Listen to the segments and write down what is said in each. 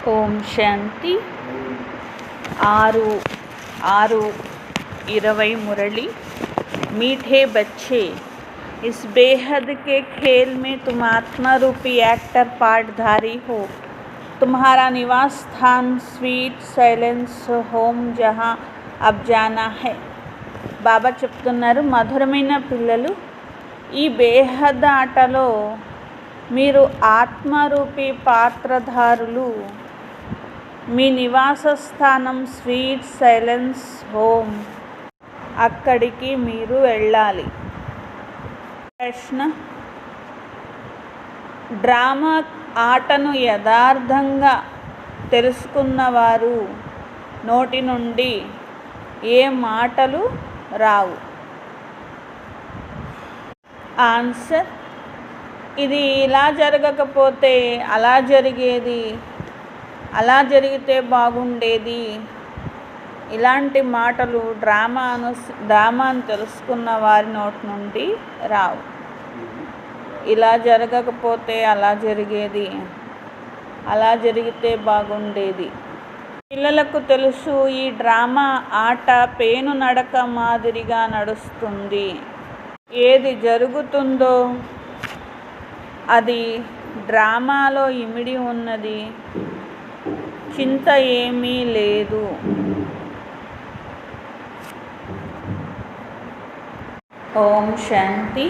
ओम शांति 6/6/20 मुरली। मीठे बच्चे, इस बेहद के खेल में तुम आत्मा रूपी एक्टर पार्टधारी हो। तुम्हारा निवास स्थान स्वीट सैलेंस होम जहाँ अब जाना है। బాబా చెప్తున్నారు, మధురమైన పిల్లలు, ఈ బేహద్ ఆటలో మీరు ఆత్మరూపీ పాత్రధారులు. మీ నివాస స్థానం స్వీట్ సైలెన్స్ హోమ్, అక్కడికి మీరు వెళ్ళాలి. ప్రశ్న: డ్రామా ఆటను యథార్థంగా తెలుసుకున్నవారు నోటి నుండి ఏ మాటలు రావు. ఆన్సర్: ఇది ఇలా జరగకపోతే అలా జరిగేది, అలా జరిగితే బాగుండేది, ఇలాంటి మాటలు డ్రామాను తెలుసుకున్న వారి నోటి నుండి రావు. ఇలా జరగకపోతే అలా జరిగేది, అలా జరిగితే బాగుండేది. పిల్లలకు తెలుసు, ఈ డ్రామా ఆట పేను నడక మాదిరిగా నడుస్తుంది. ఏది జరుగుతుందో అది డ్రామాలో ఇమిడి ఉన్నది. చింత ఏమీ లేదు. ओम शांति।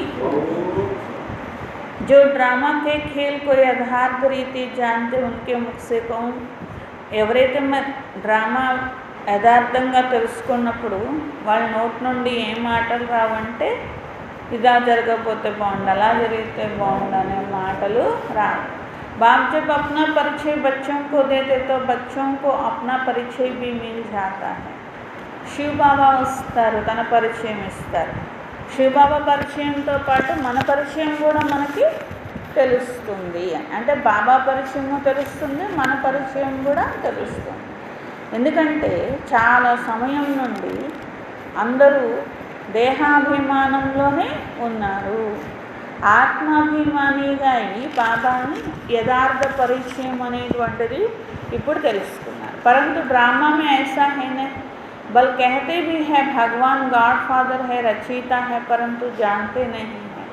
जो ड्रामा के खेल को यथार्थ रीति जानते उनके मुख से कहूँ, ఎవరైతే డ్రామా యథార్థంగా తెలుసుకున్నప్పుడు వాళ్ళ నోటి నుండి ఏ మాటలు రావంటే, ఇలా జరగకపోతే బాగుండు, అలా జరిగితే బాగుండు అనే మాటలు రావు. बाप जब अपना परिचय बच्चों को देते तो बच्चों को अपना परिचय भी मिल जाता है. శివ బాబా వస్తారు, తన పరిచయం ఇస్తారు. శివ బాబా పరిచయంతో పాటు మన పరిచయం కూడా మనకి తెలుస్తుంది. అంటే బాబా పరిచయం తెలుస్తుంది, మన పరిచయం కూడా తెలుస్తుంది. ఎందుకంటే చాలా సమయం నుండి అందరూ దేహాభిమానంలోనే ఉన్నారు. ఆత్మాభిమానిగా అయి బాబాని యథార్థ పరిచయం అనేటువంటిది ఇప్పుడు తెలుసుకున్నారు. परंतु ड्रामा में ऐसा है नहीं, बल कहते भी है भगवान गॉड फादर है, रचयिता है, परंतु जानते नहीं है.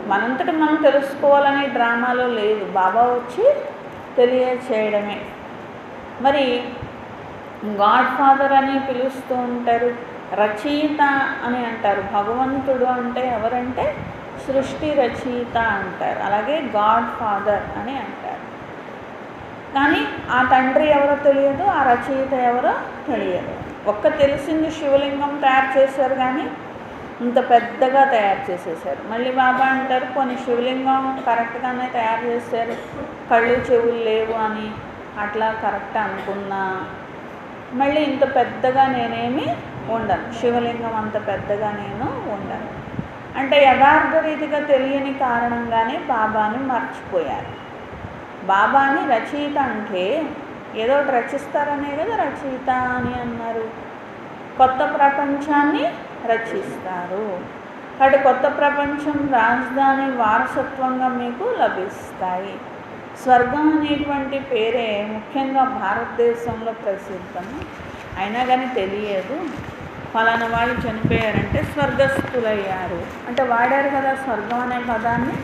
మనంతట మనం తెలుసుకోవాలనే డ్రామాలో లేదు, బాబా వచ్చి తెలియచేయడమే. మరి గాడ్ ఫాదర్ అని పిలుస్తూ ఉంటారు, రచయిత అని అంటారు. భగవంతుడు అంటే ఎవరంటే సృష్టి రచయిత అంటారు. అలాగే గాడ్ ఫాదర్ అని అంటారు. కానీ ఆ తండ్రి ఎవరో తెలియదు, ఆ రచయిత ఎవరో తెలియదు. ఒక్క తెలిసింది శివలింగం తయారు చేశారు, కానీ ఇంత పెద్దగా తయారు చేసేసారు. మళ్ళీ బాబా అంటారు, కొన్ని శివలింగం కరెక్ట్గానే తయారు చేశారు, కళ్ళు చెవులు లేవు అని అట్లా కరెక్ట్ అనుకున్నా, మళ్ళీ ఇంత పెద్దగా నేనేమి ఉండను, శివలింగం అంత పెద్దగా నేను ఉండను. అంటే యథార్థ రీతిగా తెలియని కారణంగానే బాబాని మర్చిపోయారు. బాబాని రచయిత అంటే ఏదో ఒకటి రచిస్తారనే కదా రచయిత అని అన్నారు. కొత్త ప్రపంచాన్ని రచిస్తారు. కాబట్టి కొత్త ప్రపంచం, రాజధాని వారసత్వంగా మీకు లభిస్తాయి. స్వర్గం అనేటువంటి పేరే ముఖ్యంగా భారతదేశంలో ప్రసిద్ధం. అయినా కానీ తెలియదు, ఫలానా వాళ్ళు చనిపోయారంటే స్వర్గస్థులయ్యారు అంటే వాడారు కదా, స్వర్గం అనే పదాన్ని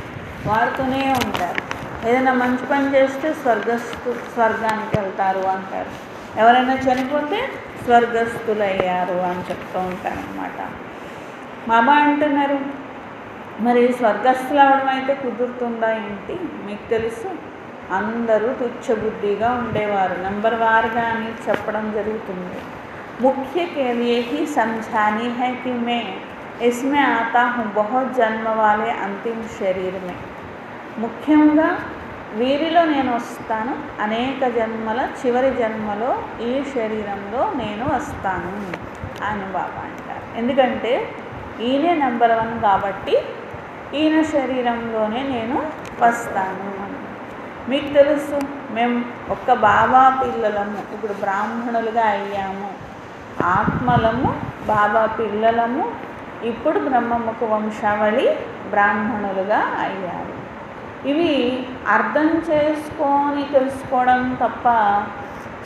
వాడుతూనే ఉంటారు. ఏదైనా మంచి పని చేస్తే స్వర్గానికి వెళ్తారు అంటారు. ఎవరైనా చనిపోతే స్వర్గస్థులయ్యారు అని చెప్తూ ఉంటారనమాట. బాబా అంటున్నారు, మరి స్వర్గస్థులు అవడం అయితే కుదురుతుందా ఏంటి? మీకు తెలుసు, అందరూ తుచ్చబుద్ధిగా ఉండేవారు. నెంబర్ వారుగా అని చెప్పడం జరుగుతుంది. मुख्य के लिए ही समझानी है कि मैं इसमें आता हूँ बहुत जन्म वाले अंतिम शरीर में. ముఖ్యంగా వీరిలో నేను వస్తాను, అనేక జన్మల చివరి జన్మలో ఈ శరీరంలో నేను వస్తాను అని బాబా అంటారు. ఎందుకంటే ఈయనే నెంబర్ 1 కాబట్టి ఈయన శరీరంలోనే నేను వస్తాను అని. మీకు తెలుసు, మేము ఒక్క బాబా పిల్లలము, ఇప్పుడు బ్రాహ్మణులుగా అయ్యాము, ఆత్మలము, బాబా పిల్లలము, ఇప్పుడు బ్రహ్మముఖ వంశావళి బ్రాహ్మణులుగా అయ్యారు. ఇవి అర్థం చేసుకొని తెలుసుకోవడం తప్ప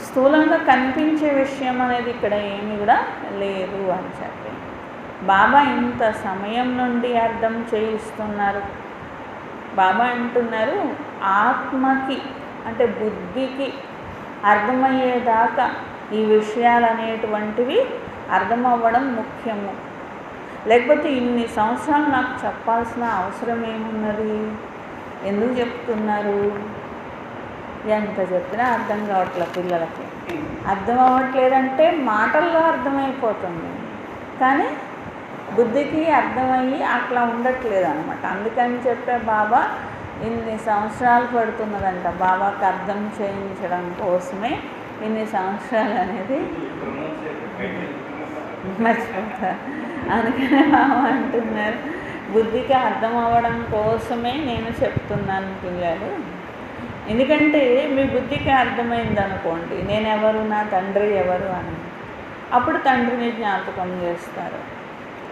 స్థూలంగా కనిపించే విషయం అనేది ఇక్కడ ఏమీ కూడా లేదు అని చెప్పి బాబా ఇంత సమయం నుండి అర్థం చేయిస్తున్నారు. బాబా అంటున్నారు, ఆత్మకి అంటే బుద్ధికి అర్థమయ్యేదాకా ఈ విషయాలు అనేటువంటివి అర్థమవ్వడం ముఖ్యము. లేకపోతే ఇన్ని సంవత్సరాలు నాకు చెప్పాల్సిన అవసరం ఏమున్నది, ఎందుకు చెప్తున్నారు? ఎంత చెప్పినా అర్థం కావట్లేదు పిల్లలకి. అర్థం అవ్వట్లేదంటే మాటల్లో అర్థమైపోతుంది, కానీ బుద్ధికి అర్థమయ్యి అట్లా ఉండట్లేదు అనమాట. అందుకని చెప్పే బాబా ఇన్ని సంవత్సరాలు పడుతున్నదంట. బాబాకి అర్థం చేయించడం కోసమే ఇన్ని సంవత్సరాలు అనేది మర్చిపోతారు. అందుకనే బాబా అంటున్నారు, బుద్ధికి అర్థం అవ్వడం కోసమే నేను చెప్తున్నాను పిల్లలు. ఎందుకంటే మీ బుద్ధికి అర్థమైంది అనుకోండి, నేను ఎవరు, నా తండ్రి ఎవరు అని, అప్పుడు తండ్రిని జ్ఞాపకం చేస్తారు.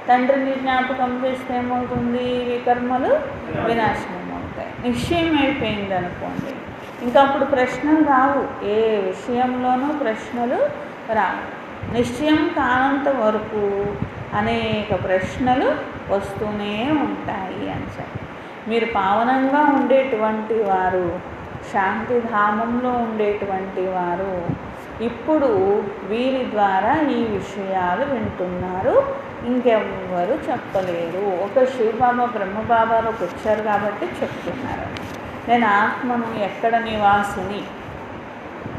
తండ్రిని జ్ఞాపకం చేస్తే ఏమవుతుంది, వికర్మలు వినాశనం అవుతాయి. నిశ్చయం అయిపోయింది అనుకోండి, ఇంకా అప్పుడు ప్రశ్నలు రావు. ఏ విషయంలోనూ ప్రశ్నలు రావు. నిశ్చయం కానంత వరకు అనేక ప్రశ్నలు వస్తూనే ఉంటాయి అని చెప్పి, మీరు పావనంగా ఉండేటువంటి వారు, శాంతిధామంలో ఉండేటువంటి వారు ఇప్పుడు వీరి ద్వారా ఈ విషయాలు వింటున్నారు, ఇంకెవ్వరు చెప్పలేరు. ఒక శివబాబా బ్రహ్మబాబాలోకి వచ్చారు కాబట్టి చెప్తున్నారు. నేను ఆత్మను, ఎక్కడ నివాసిని,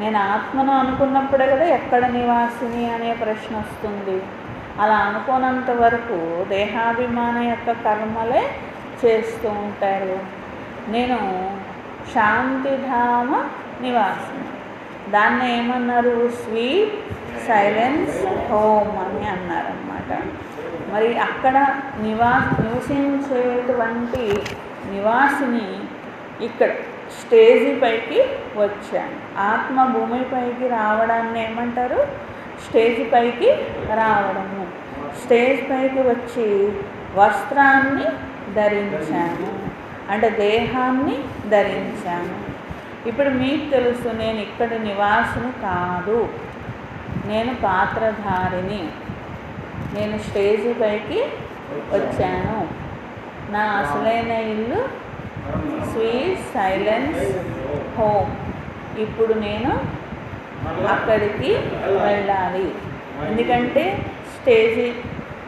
నేను ఆత్మను అనుకున్నప్పుడే కదా ఎక్కడ నివాసిని అనే ప్రశ్న వస్తుంది. అలా అనుకోనంత వరకు దేహాభిమాన యొక్క కర్మలే చేస్తూ ఉంటారు. నేను శాంతిధామ నివాసిని, దాన్ని ఏమన్నారు, స్వీట్ సైలెన్స్ హోమ్ అని అన్నారన్నమాట. మరి అక్కడ నివసించేటువంటి నివాసిని ఇక్కడ స్టేజీ పైకి వచ్చాను. ఆత్మ భూమిపైకి రావడాన్ని ఏమంటారు, స్టేజ్ పైకి రావడము. స్టేజ్ పైకి వచ్చి వస్త్రాన్ని ధరించాను, అంటే దేహాన్ని ధరించాను. ఇప్పుడు మీకు తెలుసు, నేను ఇక్కడ నివాసిని కాదు, నేను పాత్రధారిని. నేను స్టేజీ పైకి వచ్చాను. నా అసలైన ఇల్లు స్వీట్ సైలెన్స్ హోమ్. ఇప్పుడు నేను అక్కడికి వెళ్ళాలి, ఎందుకంటే స్టేజీ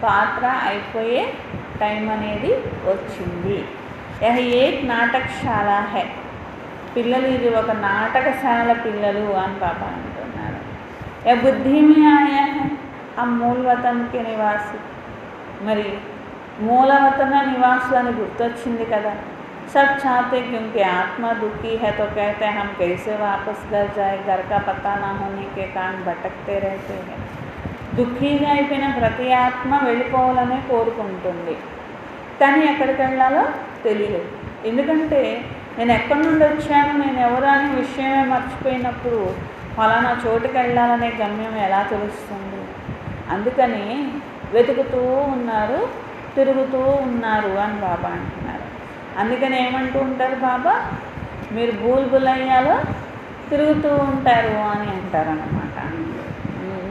పాత్ర అయిపోయే టైం అనేది వచ్చింది. యహ్ ఏక్ నాటకశాల హై, పిల్లలు ఇది ఒక నాటకశాల పిల్లలు అని పాపా అంటున్నారు. యా బుద్ధి మే ఆయా హై హమ్ మూల వతన్కి నివాసి. మరి మూలవతన నివాసులని గుర్తొచ్చింది కదా. सब चाहते क्योंकि आत्मा दुखी है तो कहते हैं हम कैसे वापस घर जाए, घर का पता ना होने के कारण भटकते रहते हैं. దుఃఖీగా అయిపోయిన ప్రతి ఆత్మ వెళ్ళిపోవాలనే కోరుకుంటుంది, కానీ ఎక్కడికి వెళ్ళాలో తెలియదు. ఎందుకంటే నేను ఎక్కడి నుండి వచ్చాను, నేను ఎవరు అనే విషయమే మర్చిపోయినప్పుడు ఫలానా చోటుకి వెళ్ళాలనే గమ్యం ఎలా తెలుస్తుంది? అందుకని వెతుకుతూ ఉన్నారు, తిరుగుతూ ఉన్నారు అని బాబా అంటున్నారు. అందుకని ఏమంటూ ఉంటారు బాబా, మీరు బుల్బులయ్యాలో తిరుగుతూ ఉంటారు అని అంటారన్నమాట.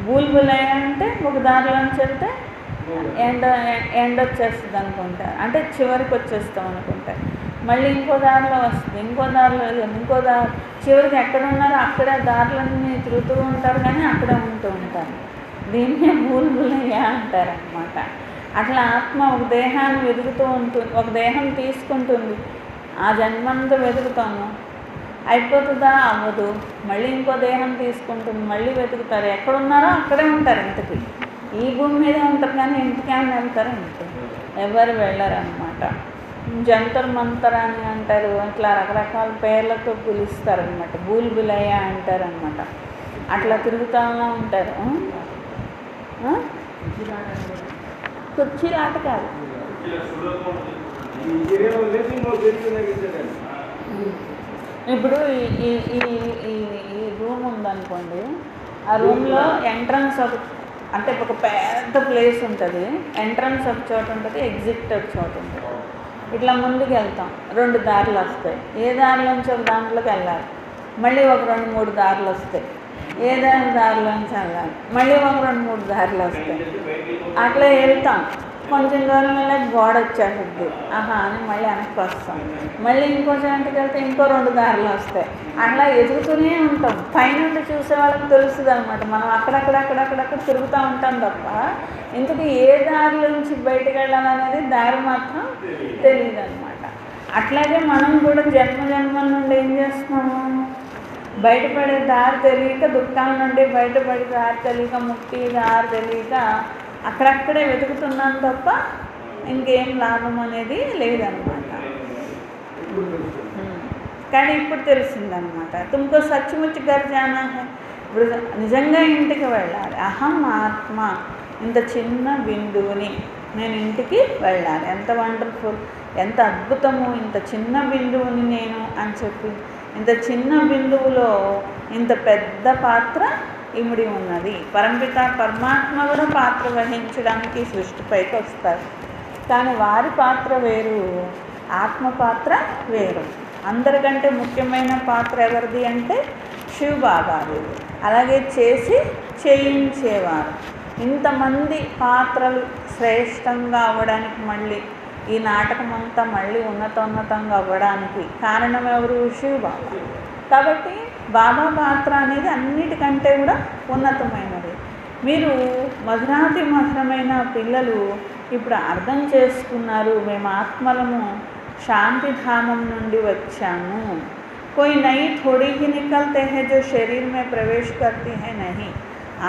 బుల్బులయ్య అంటే ఒక దారిలోంచి వెళ్తే ఎండ వచ్చేస్తుంది అనుకుంటారు, అంటే చివరికి వచ్చేస్తాం అనుకుంటారు. మళ్ళీ ఇంకో దారిలో వస్తుంది, ఇంకో దారిలో ఇంకో దారి, చివరికి ఎక్కడ ఉన్నారో అక్కడే దారులన్నీ తిరుగుతూ ఉంటారు, కానీ అక్కడే ఉంటూ ఉంటారు. దీన్నే బుల్బులయ్య అంటారనమాట. అట్లా ఆత్మ ఒక దేహాన్ని వెతుకుతూ ఉంటుంది, ఒక దేహం తీసుకుంటుంది, ఆ జన్మంతా వెతుకుతాము, అయిపోతుందా అవ్వదు, మళ్ళీ ఇంకో దేహం తీసుకుంటుంది, మళ్ళీ వెతుకుతారు, ఎక్కడున్నారో అక్కడే ఉంటారు. ఇంతకీ ఈ భూమి మీదే ఉంటారు, కానీ ఇంటికి ఏమైనా వెళ్తారు, ఇంటికి ఎవరు వెళ్ళరన్నమాట. జంతర్ మంతర్ అని అంటారు, అట్లా రకరకాల పేర్లతో పిలుస్తారనమాట. బుల్బులయ్య అంటారనమాట. అట్లా తిరుగుతూ ఉంటారు. కుర్చీలాట కాదు, ఇప్పుడు ఈ రూమ్ ఉందనుకోండి, ఆ రూమ్లో ఎంట్రన్స్ అంటే ఒక పెద్ద ప్లేస్ ఉంటుంది, ఎంట్రన్స్ ఒక చోట ఉంటుంది, ఎగ్జిట్ ఒక చోట ఉంటుంది. ఇట్లా ముందుకు వెళ్తాం, 2 దారులు వస్తాయి. ఏ దారిలోంచి ఒక దాంట్లోకి వెళ్ళాలి, మళ్ళీ ఒక 2-3 దారులు వస్తాయి. ఏ దారిలోంచి వెళ్ళాలి, మళ్ళీ ఒక 2-3 దారులు వస్తాయి. అట్లా వెళ్తాం, కొంచెం దూరం వెళ్ళి గోడ వచ్చేస్తుంది, ఆహా అని మళ్ళీ వెనక్కి వస్తాం. మళ్ళీ ఇంకో చోటుకి వెళ్తే ఇంకో 2 దారులు వస్తాయి. అట్లా ఎదుగుతూనే ఉంటాం. పైనుండి చూసే వాళ్ళకి తెలుస్తుంది అనమాట. మనం అక్కడక్కడ తిరుగుతూ ఉంటాం తప్ప ఇంతకు ఏ దారి నుంచి బయటకు వెళ్ళాలనేది దారి మాత్రం తెలియదు అనమాట. అట్లాగే మనం కూడా జన్మ నుండి ఏం చేస్తున్నాము, బయటపడే దారి తెలియక, దుఃఖాల నుండి బయటపడే దారి తెలియక, ముక్తి దారి తెలియక అక్కడక్కడే వెతుకుతున్నాం తప్ప ఇంకేం లాభం అనేది లేదనమాట. కానీ ఇప్పుడు తెలిసిందనమాట. తుమ్కో సచ్చుముచ్చు ఘర్ జానా హై, ఇప్పుడు నిజంగా ఇంటికి వెళ్ళాలి. అహం ఆత్మ, ఇంత చిన్న బిందువుని నేను ఇంటికి వెళ్ళాలి. ఎంత వండర్ఫుల్, ఎంత అద్భుతము, ఇంత చిన్న బిందువుని నేను అని చెప్పి, ఇంత చిన్న బిందువులో ఇంత పెద్ద పాత్ర ఇమిడి ఉన్నది. పరంపిత పరమాత్మ కూడా పాత్ర వహించడానికి సృష్టిపైకి వస్తారు. కానీ వారి పాత్ర వేరు, ఆత్మ పాత్ర వేరు. అందరికంటే ముఖ్యమైన పాత్ర ఎవరిది అంటే శివబాబాది. అలాగే చేసి చేయించేవారు. ఇంతమంది పాత్రలు శ్రేష్టంగా అవ్వడానికి, మళ్ళీ ఈ నాటకం అంతా మళ్ళీ ఉన్నతంగా అవ్వడానికి కారణం ఎవరు? శివబాబా. కాబట్టి బాబా పాత్ర అనేది అన్నిటికంటే కూడా ఉన్నతమైనది. మీరు మధురాతి మధురమైన పిల్లలు ఇప్పుడు అర్థం చేసుకున్నారు, మేము ఆత్మలము, శాంతిధామం నుండి వచ్చాము. कोई नई थोड़ी ही निकलते हैं जो शरीर में प्रवेश करती है, नहीं।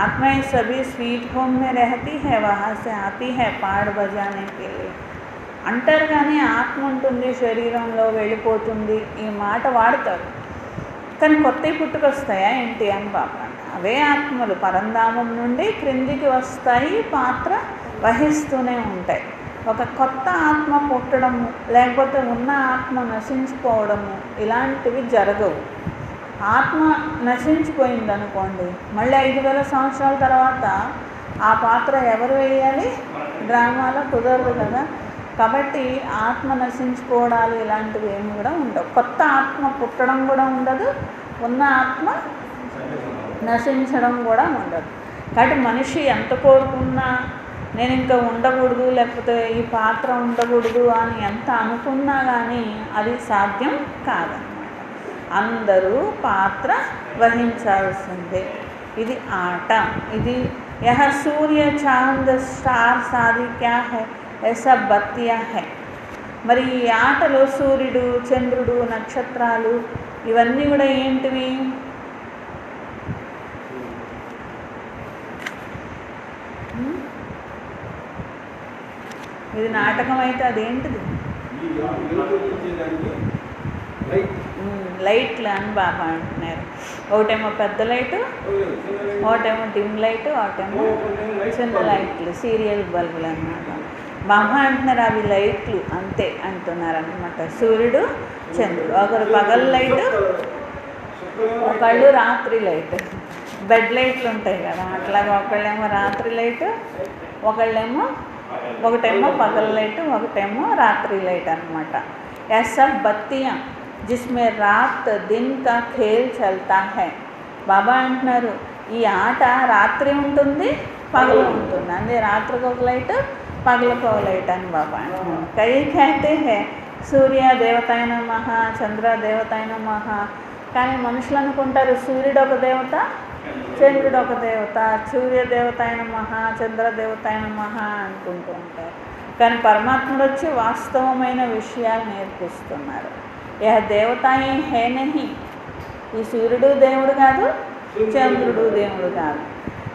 आत्माएं सभी स्वीट होम में रहती है, वहाँ से आती है పాడు బజానే के लिए. అంటారు కానీ ఆత్మ ఉంటుంది శరీరంలో వెళ్ళిపోతుంది, ఈ మాట వాడతారు. కానీ కొత్తవి పుట్టుకొస్తాయా ఏంటి అని బాబా, అవే ఆత్మలు పరంధామం నుండి క్రిందికి వస్తాయి, పాత్ర వహిస్తూనే ఉంటాయి. ఒక కొత్త ఆత్మ పుట్టడము, లేకపోతే ఉన్న ఆత్మ నశించిపోవడము ఇలాంటివి జరగవు. ఆత్మ నశించిపోయింది అనుకోండి, మళ్ళీ 5000 సంవత్సరాల తర్వాత ఆ పాత్ర ఎవరు వేయాలి? డ్రామాలో కుదరదు కదా. కాబట్టి ఆత్మ నశించిపోవడాలు ఇలాంటివి ఏమి కూడా ఉండవు. కొత్త ఆత్మ పుట్టడం కూడా ఉండదు, ఉన్న ఆత్మ నశించడం కూడా ఉండదు. కాబట్టి మనిషి ఎంత కోరుకున్నా, నేను ఇంకా ఉండకూడదు, లేకపోతే ఈ పాత్ర ఉండకూడదు అని ఎంత అనుకున్నా కానీ అది సాధ్యం కాదన్నమాట. అందరూ పాత్ర వహించాల్సిందే. ఇది ఆట. ఇది యహ సూర్య చాంద్ స్టార్ సాది క్యా హై, ऐसा బత్తియా హై. మరి ఈ ఆటలో సూర్యుడు, చంద్రుడు, నక్షత్రాలు ఇవన్నీ కూడా ఏంటివి? ఇది నాటకం అయితే అదేంటిది? లైట్లు అని బాబా అంటున్నారు. ఒకటేమో పెద్ద లైటు, ఒకటేమో డిమ్ లైటు, ఒకటేమో చిన్న లైట్లు, సీరియల్ బల్బులు అన్నమాట. బాబా అంటున్నారు అవి లైట్లు అంతే అంటున్నారు అనమాట. సూర్యుడు, చంద్రుడు, ఒకరు పగల లైటు, ఒకళ్ళు రాత్రి లైట్. బెడ్ లైట్లు ఉంటాయి కదా, అట్లాగా ఒకళ్ళేమో రాత్రి లైటు, ఒకటేమో పగల లైటు, ఒకటేమో రాత్రి లైట్ అనమాట. ऐसा बत्तियाँ जिसमें रात दिन का खेल चलता है. బాబా అంటున్నారు ఈ ఆట రాత్రి ఉంటుంది, పగలు ఉంటుంది. అంటే రాత్రికి ఒక లైట్, పగలకు ఒక లైట్ అని బాబా అంటున్నారు. కై कहते हैं సూర్య దేవతాయ నమః, చంద్ర దేవతాయ నమః. కానీ మనుషులు అనుకుంటారు సూర్యుడు ఒక దేవత, చంద్రుడు ఒక దేవత, సూర్య దేవతాయ నమః, చంద్ర దేవతాయ నమః అనుకుంటూ ఉంటారు. కానీ పరమాత్ముడు వచ్చి వాస్తవమైన విషయాలు నేర్పిస్తున్నారు. యహ దేవతాయే హే నహి, ఈ సూర్యుడు దేవుడు కాదు, చంద్రుడు దేవుడు కాదు.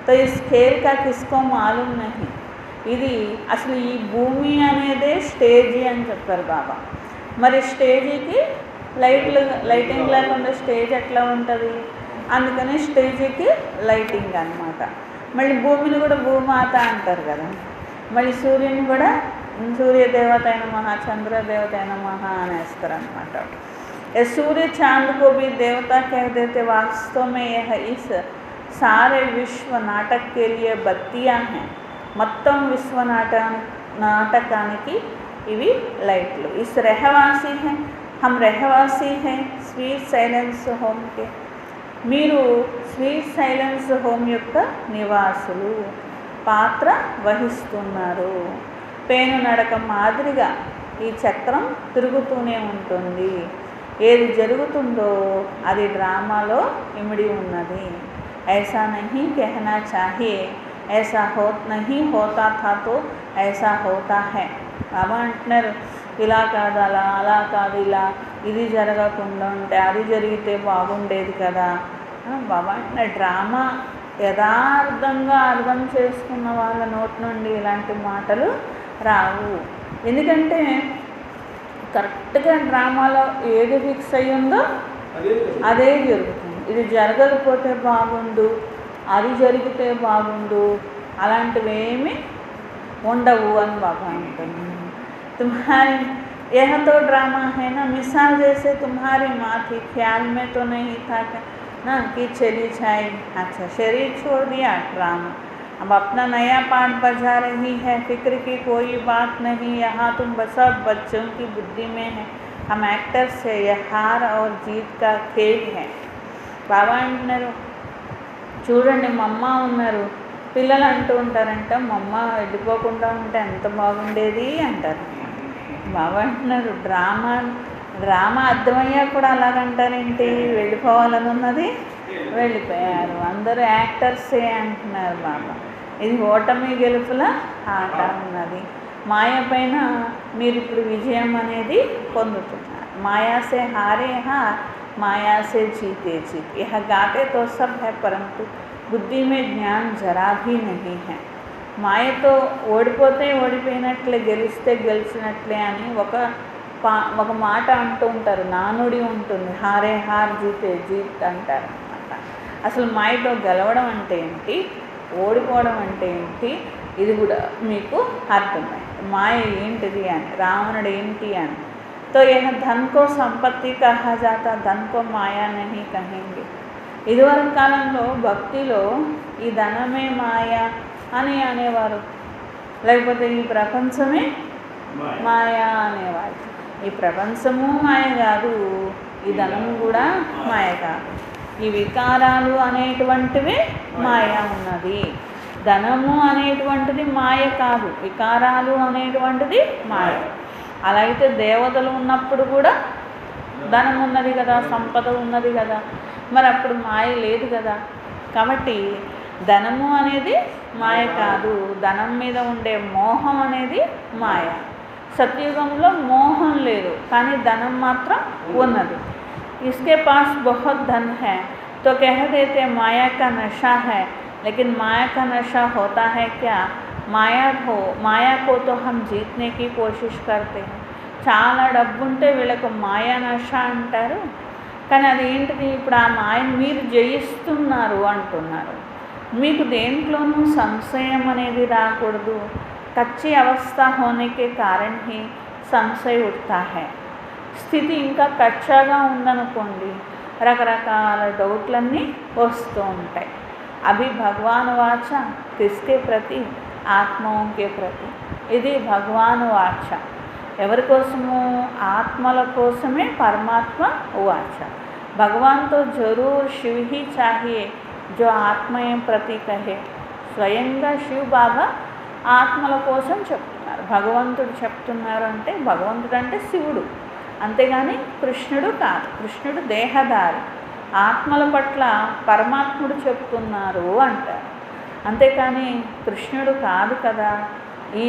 తో ఇస్ ఖేల్ కా కిస్కో మాలూం నహి. ఇది అసలు ఈ భూమి అనేదే స్టేజీ అని చెప్పారు బాబా. మరి స్టేజీకి లైటింగ్ లేకుండా స్టేజ్ ఎట్లా ఉంటుంది? అందుకని స్టేజీకి లైటింగ్ అన్నమాట. మళ్ళీ భూమిని కూడా భూమాత అంటారు కదా. మళ్ళీ సూర్యుని కూడా सूर्य देवताय नमः, चंद्र देवताय नमः అనేస్తారు అన్నమాట. ये सूर्य चांद को भी देवता कह देते. वास्तव में यह इस सारे विश्व नाटक के लिए बत्तियाँ हैं. మొత్తం విశ్వ నాటకానికి ఇవి లైట్లు. ఇస్ రెహవాసి హై, హమ్ రెహవాసి హై స్వీట్ సైలెన్స్ హోమ్కే. మీరు స్వీట్ సైలెన్స్ హోమ్ యొక్క నివాసులు, పాత్ర వహిస్తున్నారు. పేను నడక మాదిరిగా ఈ చక్రం తిరుగుతూనే ఉంటుంది. ఏది జరుగుతుందో అది డ్రామాలో ఇమిడి ఉన్నది. ऐसा नहीं कहना चाहिए, ऐसा नहीं होता था तो ऐसा होता है. బాబా అంటున్నారు, ఇలా కాదు అలా, అలా కాదు ఇలా, ఇది జరగకుండా ఉంటే అది జరిగితే బాగుండేది కదా. బాబా అంటున్నారు, డ్రామా యథార్థంగా అర్థం చేసుకున్న వాళ్ళ నోటి నుండి ఇలాంటి మాటలు రావు. ఎందుకంటే కరెక్ట్గా డ్రామాలో ఏది ఫిక్స్ అయ్యి ఉందో అదే జరుగుతుంది. ఇది జరగకపోతే బాగుండు, అది జరిగితే బాగుండు, అలాంటివి ఏమీ ఉండవు అని బాబా అంటుంది. तुम्हारी यह तो ड्रामा है ना, मिसाल जैसे तुम्हारी माँ थी, ख्याल में तो नहीं था ना कि चली जाए, अच्छा शरीर छोड़ दिया, ड्रामा. अब अपना नया पाठ बजा रही है, फिक्र की कोई बात नहीं, यहाँ तुम सब बच्चों की बुद्धि में है, हम एक्टर्स है, यह हार और जीत का खेल है. బాబా అంటున్నారు, చూడండి మమ్మ ఉన్నారు, పిల్లలు అంటూ ఉంటారంట, మమ్మ వెళ్ళిపోకుండా ఉంటే ఎంత బాగుండేది అంటారు. బాబా అంటున్నారు, డ్రామా అర్థమయ్యా కూడా అలాగంటారేంటి, వెళ్ళిపోవాలని ఉన్నది వెళ్ళిపోయారు, అందరూ యాక్టర్సే అంటున్నారు బాబా. ఇది ఓటమి గెలుపుల ఆట ఉన్నది. మాయ పైన మీరు ఇప్పుడు విజయం అనేది పొందుతున్నారు. మాయాసే హారే హార్, माया से जीते जीत. यह गाते तो सब है परंतु बुद्धि में ज्ञान जरा भी नहीं है. మాయతో ఓడిపోతే ఓడిపోయినట్లే, గెలిస్తే గెలిచినట్లే అని ఒక మాట అంటూ ఉంటారు, నానుడి ఉంటుంది, హారే హార్ జీతే జీత్ అంటారు అన్నమాట. అసలు మాయతో గెలవడం అంటే ఏంటి, ఓడిపోవడం అంటే ఏంటి, ఇది కూడా మీకు అర్థమైంది. మాయ ఏంటిది అని, రావణుడు ఏంటి అని. तो यह धन को संपत्ति कहा जाता, धन को माया नहीं कहेंगे. ఇదివరకు కాలంలో భక్తిలో ఈ ధనమే మాయ అని అనేవారు, లేకపోతే ఈ ప్రపంచమే మాయ అనేవారు. ఈ ప్రపంచము మాయ కాదు, ఈ ధనము కూడా మాయ కాదు. ఈ వికారాలు అనేటువంటివి మాయ ఉన్నది. ధనము అనేటువంటిది మాయ కాదు, వికారాలు అనేటువంటిది మాయ. అలా అయితే దేవతలు ఉన్నప్పుడు కూడా ధనం ఉన్నది కదా, సంపద ఉన్నది కదా, మరి అప్పుడు మాయ లేదు కదా. కాబట్టి ధనము అనేది మాయ కాదు, ధనం మీద ఉండే మోహం అనేది మాయ. సత్యుగంలో మోహం లేదు, కానీ ధనం మాత్రం ఉన్నది. इसके पास बहुत धन है तो कह देते माया का नशा है, लेकिन माया का नशा होता है क्या. మాయా को तो हम जीतने की कोशिश करते हैं. చాలా డబ్బు ఉంటే వీళ్ళకు మాయా నష అంటారు, కానీ అది ఏంటిది, ఇప్పుడు ఆ మాయను మీరు జయిస్తున్నారు అంటున్నారు. మీకు దేంట్లోనూ సంశయం అనేది రాకూడదు. కచ్చి అవస్థ హోనేకే కారణ్ హీ సంశయ ఉఠతా హై. స్థితి ఇంకా కచ్చాగా ఉందనుకోండి, రకరకాల డౌట్లన్నీ వస్తూ ఉంటాయి. అభి భగవాన్ వాచ కిస్కే ప్రతి, ఆత్మోంకే ప్రతి. ఇది భగవాన్ వాచ, ఎవరి కోసము, ఆత్మల కోసమే పరమాత్మ వాచ. భగవాన్ తో జరూర్ శివ్ హీ చాహియే జో ఆత్మయం ప్రతీక హే. స్వయంగా శివ్ బాబా ఆత్మల కోసం చెప్తున్నారు. భగవంతుడు చెప్తున్నారు అంటే, భగవంతుడు అంటే శివుడు, అంతేగాని కృష్ణుడు కాదు. కృష్ణుడు దేహదారి, ఆత్మల పట్ల పరమాత్ముడు చెప్తున్నారు అంటారు, అంతేకాని కృష్ణుడు కాదు కదా. ఈ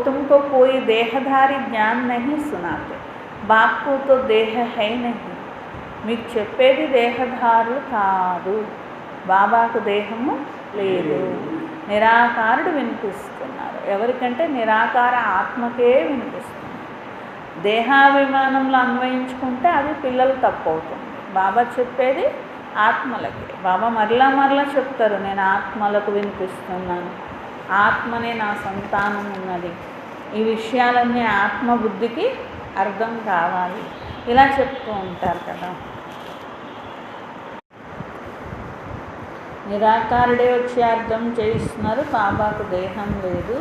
तुमको कोई देहधारी ज्ञान नहीं सुनाते, बाप को तो देह है नहीं. మీకు చెప్పేది దేహధారులు కాదు, బాబాకు దేహము లేదు. నిరాకారుడు వినిపిస్తున్నారు. ఎవరికంటే నిరాకార ఆత్మకే వినిపిస్తున్నారు. దేహాభిమానంలో అన్వయించుకుంటే అది పిల్లలు తప్పు అవుతుంది. బాబా చెప్పేది ఆత్మలకి. బాబా మరలా చెప్తారు, నేను ఆత్మలకు వినిపిస్తున్నాను, ఆత్మనే నా సంతానం ఉన్నది. ఈ విషయాలన్నీ ఆత్మబుద్ధికి అర్థం కావాలి, ఇలా చెప్తూ ఉంటారు కదా. నిరాకారుడే వచ్చి అర్థం చేయిస్తున్నారు, బాబాకు దేహం లేదు.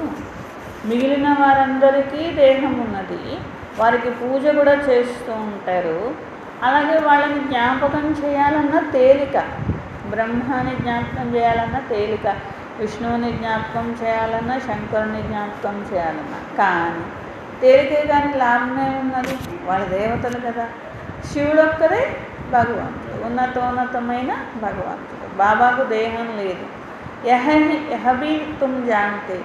మిగిలిన వారందరికీ దేహం ఉన్నది, వారికి పూజ కూడా చేస్తూ ఉంటారు. అలాగే వాళ్ళని జ్ఞాపకం చేయాలన్న తేలిక, బ్రహ్మాని జ్ఞాపకం చేయాలన్న తేలిక, విష్ణువుని జ్ఞాపకం చేయాలన్నా, శంకరుని జ్ఞాపకం చేయాలన్నా. కానీ తేలికే కానీ లాభమే ఉన్నది, వాళ్ళ దేవతలు కదా. శివుడు ఒక్కరే భగవంతుడు, ఉన్నతోన్నతమైన భగవంతుడు. బాబాకు దేహం లేదు. యహ భీ తుమ్ జాన్తే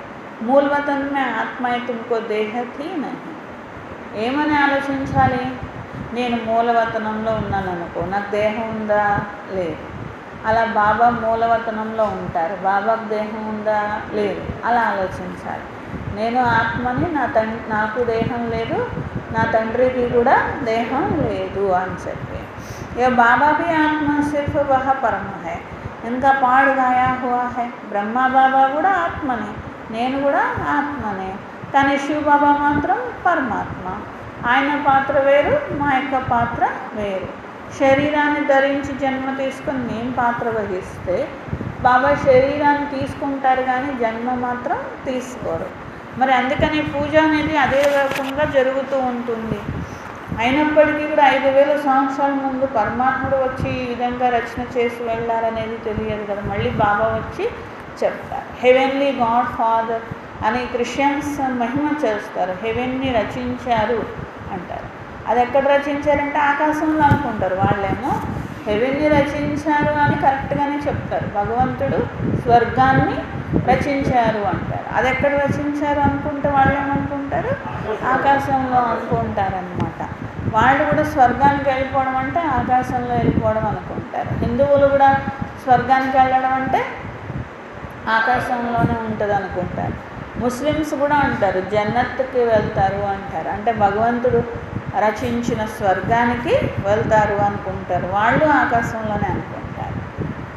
మూల్ వతన్ మే ఆత్మ హై తుమ్కో దేహ థీ నహీ. ఏమని ఆలోచించాలి? నేను మూలవతనంలో ఉన్నాను అనుకో, నాకు దేహం ఉందా? లేదు. అలా బాబా మూలవతనంలో ఉంటారు, బాబాకు దేహం ఉందా? లేదు. అలా ఆలోచించాలి. నేను ఆత్మని, నాకు దేహం లేదు, నా తండ్రికి కూడా దేహం లేదు అని చెప్పి. ఇక బాబా भी ఆత్మ సిర్ఫ్ వహ పరమ హై, ఇంకా పాడు గాయా హువా హై. బ్రహ్మా బాబా కూడా ఆత్మనే, నేను కూడా ఆత్మనే. కానీ శివ బాబా మాత్రం పరమాత్మ. ఆయన పాత్ర వేరు, మా యొక్క పాత్ర వేరు. శరీరాన్ని ధరించి జన్మ తీసుకొని నేను పాత్ర వహిస్తే బాబా శరీరాన్ని తీసుకుంటారు కానీ జన్మ మాత్రం తీసుకోరు. మరి అందుకని పూజ అనేది అదే రకంగా జరుగుతూ ఉంటుంది. అయినప్పటికీ కూడా 5000 సంవత్సరాల ముందు పరమాత్ముడు వచ్చి ఈ విధంగా రచన చేసి వెళ్ళారనేది తెలియదు కదా. మళ్ళీ బాబా వచ్చి చెప్తారు. హెవెన్లీ గాడ్ ఫాదర్ అని క్రిస్టియన్స్ మహిమ చేస్తారు. హెవెన్ని రచించారు అంటారు. అది ఎక్కడ రచించారంటే ఆకాశంలో అనుకుంటారు. వాళ్ళేమో హెవెన్ని రచించారు అని కరెక్ట్గానే చెప్తారు. భగవంతుడు స్వర్గాన్ని రచించారు అంటారు. అది ఎక్కడ రచించారు అనుకుంటే వాళ్ళు ఏమనుకుంటారు? ఆకాశంలో అనుకుంటారనమాట. వాళ్ళు కూడా స్వర్గానికి వెళ్ళిపోవడం అంటే ఆకాశంలో వెళ్ళిపోవడం అనుకుంటారు. హిందువులు కూడా స్వర్గానికి వెళ్ళడం అంటే ఆకాశంలోనే ఉంటుంది అనుకుంటారు. ముస్లిమ్స్ కూడా అంటారు జన్నత్కి వెళ్తారు అంటారు. అంటే భగవంతుడు రచించిన స్వర్గానికి వెళ్తారు అనుకుంటారు. వాళ్ళు ఆకాశంలోనే అనుకుంటారు.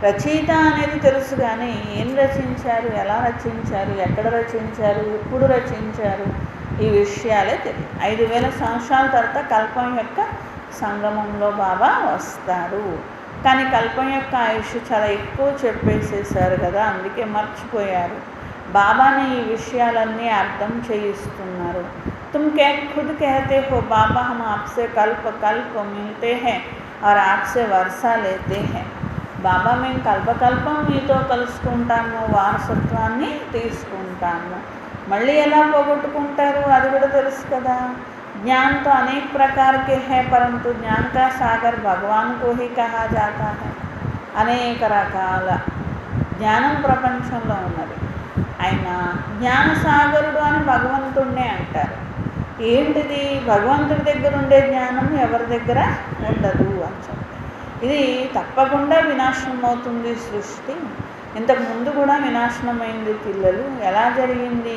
రచయిత అనేది తెలుసు కానీ ఏం రచించారు, ఎలా రచించారు, ఎక్కడ రచించారు, ఎప్పుడు రచించారు, ఈ విషయాలే తెలియదు. 5000 సంవత్సరాల తర్వాత కల్పం యొక్క సంగమంలో బాబా వస్తారు. కానీ కల్పం యొక్క ఆయుష్ చాలా ఎక్కువ చెప్పేసేసారు కదా, అందుకే మర్చిపోయారు. బాబాని ఈ విషయాలన్నీ అర్థం చేయిస్తున్నారు. तुम क्या खुद कहते हो बाबा हम आपसे कल्प कल्प मिलते हैं और आपसे वर्षा लेते हैं. బాబా మేము కల్పకల్పం మీతో కలుసుకుంటాము, వారసత్వాన్ని తీసుకుంటాము. మళ్ళీ ఎలా పోగొట్టుకుంటారు అది కూడా తెలుసు కదా. ज्ञान तो अनेक प्रकार के हैं परंतु ज्ञान का सागर भगवान को ही कहा जाता है. అనేక రకాల జ్ఞానం ప్రపంచంలో ఉన్నది. ఆయన జ్ఞానసాగరుడు అని భగవంతుడినే అంటారు. ఏంటిది? భగవంతుడి దగ్గర ఉండే జ్ఞానం ఎవరి దగ్గర ఉండదు అని చెప్పి. ఇది తప్పకుండా వినాశనం అవుతుంది సృష్టి. ఇంతకుముందు కూడా వినాశనమైంది పిల్లలు. ఎలా జరిగింది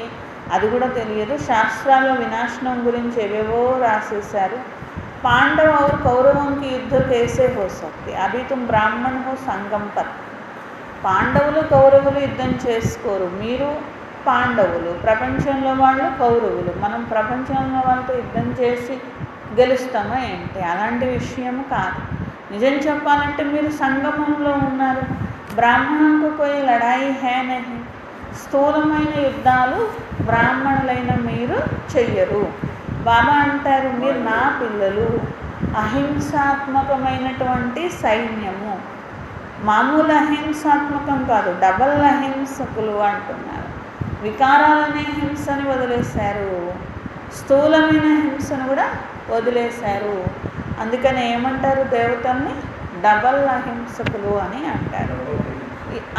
అది కూడా తెలియదు. శాస్త్రాల్లో వినాశనం గురించి ఏవేవో రాసేశారు. पांडव और कौरवों की युद्ध कैसे हो सकते? अभी तुम ब्राह्मण हो संगम पर. పాండవులు కౌరవులు యుద్ధం చేసుకోరు, మీరు పాండవులు, ప్రపంచంలో వాళ్ళు కౌరవులు. మనం ప్రపంచంలో వాళ్ళతో యుద్ధం చేసి గెలుస్తామా ఏంటి? అలాంటి విషయం కాదు. నిజం చెప్పాలంటే మీరు సంగమంలో ఉన్నారు. బ్రాహ్మణంకు కోయి లడాయి హే నహి. స్థూలమైన యుద్ధాలు బ్రాహ్మణులైన మీరు చెయ్యరు. బాబా అంటారు మీరు నా పిల్లలు. అహింసాత్మకమైనటువంటి సైన్యము, మామూలు అహింసాత్మకం కాదు, డబల్ అహింసకులు అంటున్నారు. వికారాలనే హింసని వదిలేశారు, స్థూలమైన హింసను కూడా వదిలేశారు. అందుకని ఏమంటారు దేవతల్ని? డబల్ అహింసకులు అని అంటారు.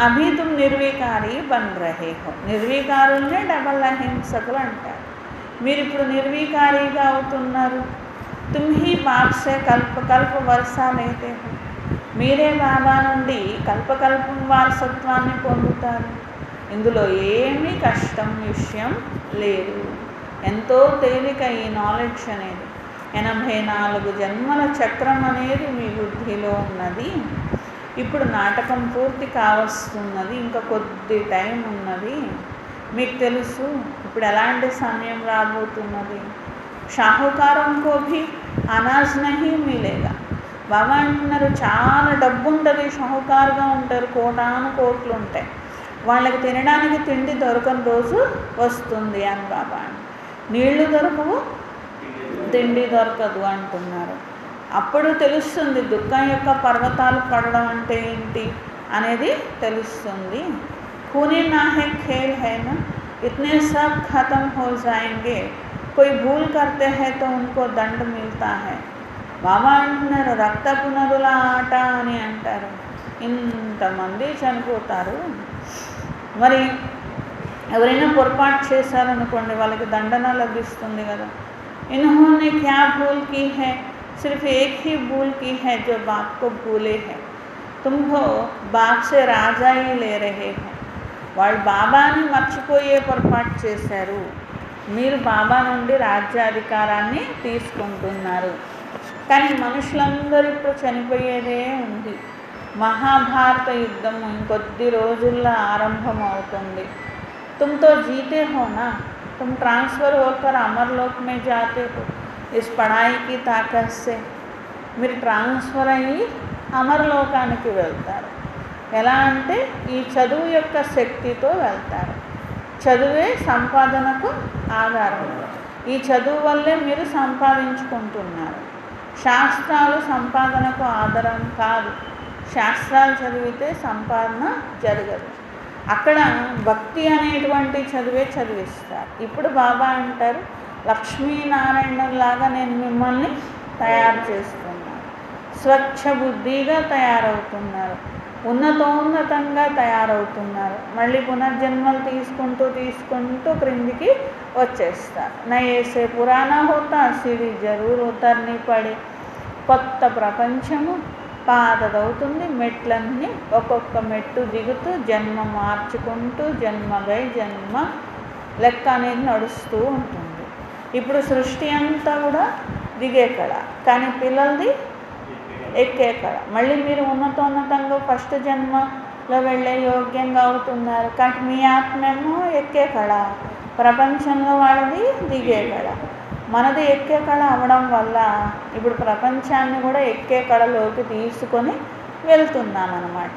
అభి తుమ్ నిర్వికారి బన్ రహే హో. నిర్వికారులనే డబల్ అహింసకులు అంటారు. మీరు ఇప్పుడు నిర్వికారిగా అవుతున్నారు. తుమ్ హీ బాప్ సే కల్ప కల్ప వర్షా లేతే హో. మీరే బాబా నుండి కల్పకల్పం వారసత్వాన్ని పొందుతారు. ఇందులో ఏమీ కష్టం విషయం లేదు. ఎంతో తేలిక ఈ నాలెడ్జ్ అనేది. 84 జన్మల చక్రం అనేది మీ బుద్ధిలో ఉన్నది. ఇప్పుడు నాటకం పూర్తి కావస్తున్నది, ఇంకా కొద్ది టైం ఉన్నది. మీకు తెలుసు ఇప్పుడు ఎలాంటి సమయం రాబోతున్నది. షాహుకారంకో భీ అనాజ్ నహీ మిలేగా. బాబా అంటున్నారు చాలా డబ్బు ఉంటుంది, షాహుకారుగా ఉంటారు, కోటాను కోట్లు ఉంటాయి. వాళ్ళకి తినడానికి తిండి దొరకని రోజు వస్తుంది అని బాబా. నీళ్లు దొరకవు, తిండి దొరకదు అంటున్నారు. అప్పుడు తెలుస్తుంది దుఃఖం యొక్క పర్వతాలు పడడం అంటే ఏంటి అనేది తెలుస్తుంది. खूनी ना है खेल है ना, इतने सब खत्म हो जाएंगे, कोई भूल करते हैं तो उनको दंड मिलता है. బాబా అంటున్నారు రక్తపు నదుల ఆట అని అంటారు. ఇంతమంది చనిపోతారు. మరి ఎవరైనా పొరపాటు చేశారనుకోండి వాళ్ళకి దండన లభిస్తుంది కదా. इन्होंने क्या भूल की है, सिर्फ एक ही भूल की है जो बाप को भूले हैं, तुमको बाप से राजा ही ले रहे हैं. వాళ్ళు బాబాని మర్చిపోయే పొరపాటు చేశారు, మీరు బాబా నుండి రాజ్యాధికారాన్ని తీసుకుంటున్నారు. కానీ మనుషులందరూ ఇప్పుడు చనిపోయేదే ఉంది. మహాభారత యుద్ధం ఇంకొద్ది రోజుల్లో ఆరంభం అవుతుంది. तुम तो जीते हो ना, तुम ट्रांसफ़र होकर अमरलोक में जाते हो इस पढ़ाई की ताकत से. మీరు ట్రాన్స్ఫర్ అయ్యి అమరలోకానికి వెళ్తారు. ఎలా అంటే ఈ చదువు యొక్క శక్తితో వెళ్తారు. చదువే సంపాదనకు ఆధారం. ఈ చదువు వల్లే మీరు సంపాదించుకుంటున్నారు. శాస్త్రాలు సంపాదనకు ఆధారం కాదు. శాస్త్రాలు చదివితే సంపాదన జరగదు. అక్కడ భక్తి అనేటువంటి చదివే చదివిస్తారు. ఇప్పుడు బాబా అంటారు లక్ష్మీనారాయణలాగా నేను మిమ్మల్ని తయారు చేస్తున్నాను. స్వచ్ఛ బుద్ధిగా తయారవుతున్నారు, ఉన్నతోన్నతంగా తయారవుతున్నారు. మళ్ళీ పునర్జన్మలు తీసుకుంటూ క్రిందికి వచ్చేస్తారు. నయేసే పురాణా హోతా సిడి జరూర్ ఉతర్ని పడే. కొత్త ప్రపంచము పాతదవుతుంది. మెట్లన్నీ ఒక్కొక్క మెట్టు దిగుతూ జన్మ మార్చుకుంటూ జన్మగై జన్మ లెక్క అనేది నడుస్తూ ఉంటుంది. ఇప్పుడు సృష్టి అంతా కూడా దిగే కళ, కానీ పిల్లలది ఎక్కే కళ. మళ్ళీ మీరు ఉన్నతోన్నతంగా ఫస్ట్ జన్మలో వెళ్ళే యోగ్యంగా అవుతున్నారు. కానీ మీ ఆత్మేమో ఎక్కే కళ, ప్రపంచంలో వాళ్ళది దిగే కళ. మనది ఎక్కే కళ అవడం వల్ల ఇప్పుడు ప్రపంచాన్ని కూడా ఎక్కే కళలోకి తీసుకొని వెళ్తున్నామన్నమాట.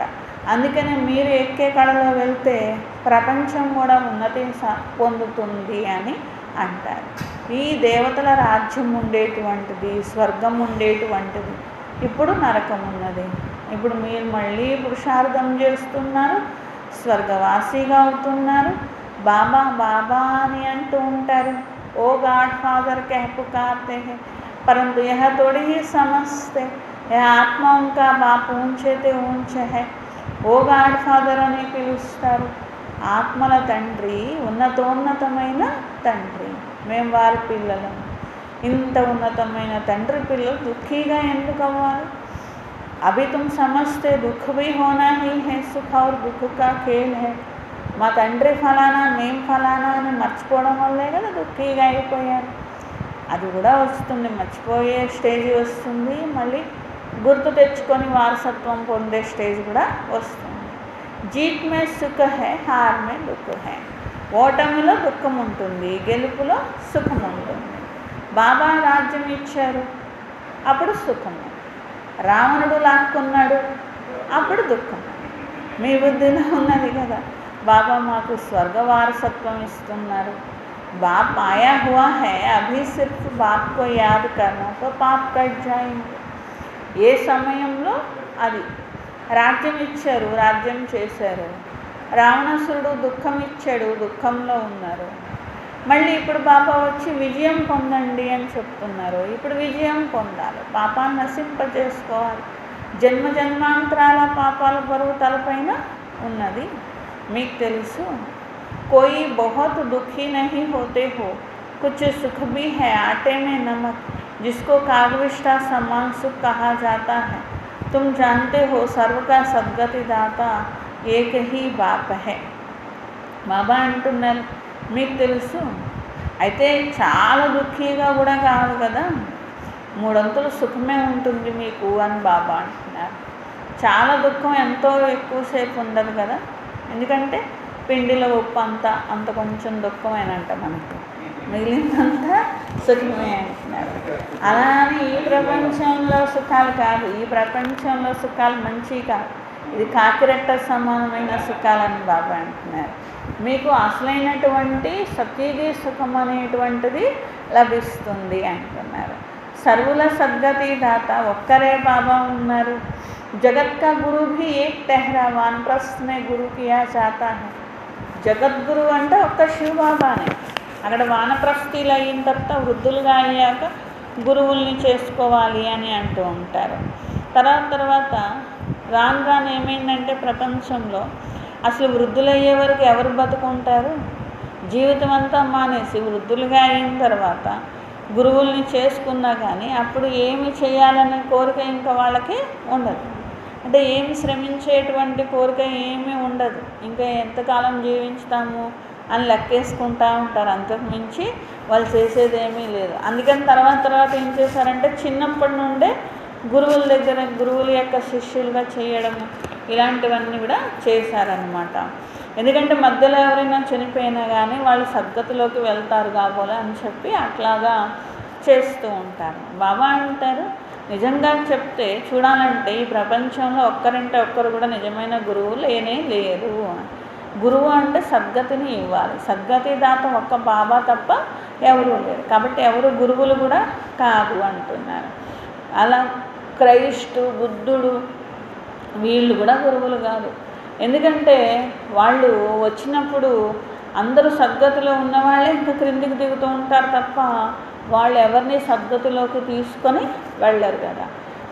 అందుకనే మీరు ఎక్కే కళలో వెళ్తే ప్రపంచం కూడా ఉన్నతి పొందుతుంది అని అంటారు. ఈ దేవతల రాజ్యం ఉండేటువంటిది, స్వర్గం ఉండేటువంటిది, ఇప్పుడు నరకం ఉన్నది. ఇప్పుడు మీరు మళ్ళీ పురుషార్థం చేస్తున్నారు, స్వర్గవాసిగా అవుతున్నారు. బాబా బాబా అని అంటూ ఉంటారు. ओ गॉड फादर कह पुकारते हैं, परंतु यह थोड़ी ही समझते. यह आत्माओं का बाप ऊंचे ते ऊंचे है. ओ गॉड फादर అని పిలుస్తారు. ఆత్మల తండ్రి, ఉన్నతోన్నతమైన తండ్రి. మేము వారి పిల్లలం. ఇంత ఉన్నతమైన తండ్రి పిల్లలు దుఃఖీగా ఎందుకు అవ్వాలి? अभी तुम समझते दुख भी होना ही है, सुख और दुख का खेल है. మా తండ్రి ఫలానా మేం ఫలానా అని మర్చిపోవడం వల్లే కదా దుఃఖీగా అయిపోయారు. అది కూడా వస్తుంది, మర్చిపోయే స్టేజ్ వస్తుంది, మళ్ళీ గుర్తు తెచ్చుకొని వారసత్వం పొందే స్టేజ్ కూడా వస్తుంది. జీత్ మే సుఖ హై, హార్ మే దుఃఖ హై. ఓటమిలో దుఃఖం ఉంటుంది, గెలుపులో సుఖం ఉంటుంది. బాబా రాజ్యం ఇచ్చారు, అప్పుడు సుఖము. రావణుడు లాక్కున్నాడు, అప్పుడు దుఃఖం. మీ బుద్ధిలో ఉన్నది కదా. बाबा మాకు స్వర్గ వారసత్వం ఇస్తున్నారు. बाप आया हुआ है, अभी सिर्फ बाप को याद करना तो पाप कट जाएंगे. ఏ సమయంలో అది రాజ్యం ఇచ్చారు, రాజ్యం చేశారు. రావణాసురుడు దుఃఖం ఇచ్చాడు, దుఃఖంలో ఉన్నారు. మళ్ళీ ఇప్పుడు బాబా వచ్చి విజయం పొందండి అని చెప్తున్నారు. ఇప్పుడు విజయం పొందాలి, పాపాన్ని నశింపజేసుకోవాలి. జన్మ జన్మాంతరాల పాపాల బరువు తలపైన ఉన్నది. మీకు తెలుసు, कोई बहुत दुखी नहीं होते हो, कुछ सुख भी है आटे में नमक, जिसको कागविष्टा समान सुख कहा जाता है. तुम जानते हो सर्व का सद्गति दाता एक ही बाप है. బాబా అంటున్నారు మీకు తెలుసు, అయితే చాలా దుఃఖీగా కూడా కాదు కదా, మూడొంతులు సుఖమే ఉంటుంది మీకు అని బాబా అంటున్నారు. చాలా దుఃఖం ఎంతో ఎక్కువసేపు ఉండదు కదా, ఎందుకంటే పిండిలో ఉప్పు అంత కొంచెం దుఃఖమేనంట మనకి, మిగిలినంతా సుఖమే అంటున్నారు. అలానే ఈ ప్రపంచంలో సుఖాలు కాదు, ఈ ప్రపంచంలో సుఖాలు మంచివి కాదు. ఇది కాకిరెట్ట సమానమైన సుఖాలని బాబా అంటున్నారు. మీకు అసలైనటువంటి సత్యగి సుఖం అనేటువంటిది లభిస్తుంది అంటున్నారు. సర్వుల సద్గతి దాత ఒక్కరే బాబా ఉన్నారు. జగత్ కా గురు భీ ఏక్ టెహ్రా వానప్రస్థ్ మే గురు కియా జాతా హై. జగద్గురు అంటే ఒక్క శివబాబానే. అక్కడ వానప్రస్థీలు అయిన తర్వాత వృద్ధులుగా అయ్యాక గురువుల్ని చేసుకోవాలి అని అంటూ ఉంటారు. తర్వాత రాను రాను ఏమైందంటే ప్రపంచంలో అసలు వృద్ధులయ్యే వరకు ఎవరు బతుకుంటారు? జీవితం అంతా మానేసి వృద్ధులుగా అయిన తర్వాత గురువుల్ని చేసుకున్నా కానీ అప్పుడు ఏమి చేయాలనే కోరిక ఇంకా వాళ్ళకి ఉండదు. అంటే ఏమి శ్రమించేటువంటి కోరిక ఏమీ ఉండదు. ఇంకా ఎంతకాలం జీవించుతాము అని లెక్కేసుకుంటూ ఉంటారు. అంతకు మించి వాళ్ళు చేసేది ఏమీ లేదు. అందుకని తర్వాత ఏం చేశారంటే చిన్నప్పటి నుండే గురువుల దగ్గర గురువుల యొక్క శిష్యులుగా చేయడం ఇలాంటివన్నీ కూడా చేశారనమాట. ఎందుకంటే మధ్యలో ఎవరైనా చనిపోయినా కానీ వాళ్ళు సద్గతిలోకి వెళ్తారు కాబోలే అని చెప్పి అట్లాగా చేస్తూ ఉంటారు. బాబా అంటారు, నిజంగా చెప్తే చూడాలంటే ఈ ప్రపంచంలో ఒక్కరంటే ఒక్కరు కూడా నిజమైన గురువు లేనే లేరు. గురువు అంటే సద్గతిని ఇవ్వాలి. సద్గతి దాత ఒక్క బాబా తప్ప ఎవరూ లేరు. కాబట్టి ఎవరు గురువులు కూడా కాదు అంటున్నారు. అలా క్రైస్తు, బుద్ధుడు వీళ్ళు కూడా గురువులు కాదు. ఎందుకంటే వాళ్ళు వచ్చినప్పుడు అందరూ సద్గతిలో ఉన్నవాళ్ళే ఇంకా క్రిందికి దిగుతూ ఉంటారు తప్ప వాళ్ళు ఎవరిని సద్గతిలోకి తీసుకొని వెళ్ళరు కదా.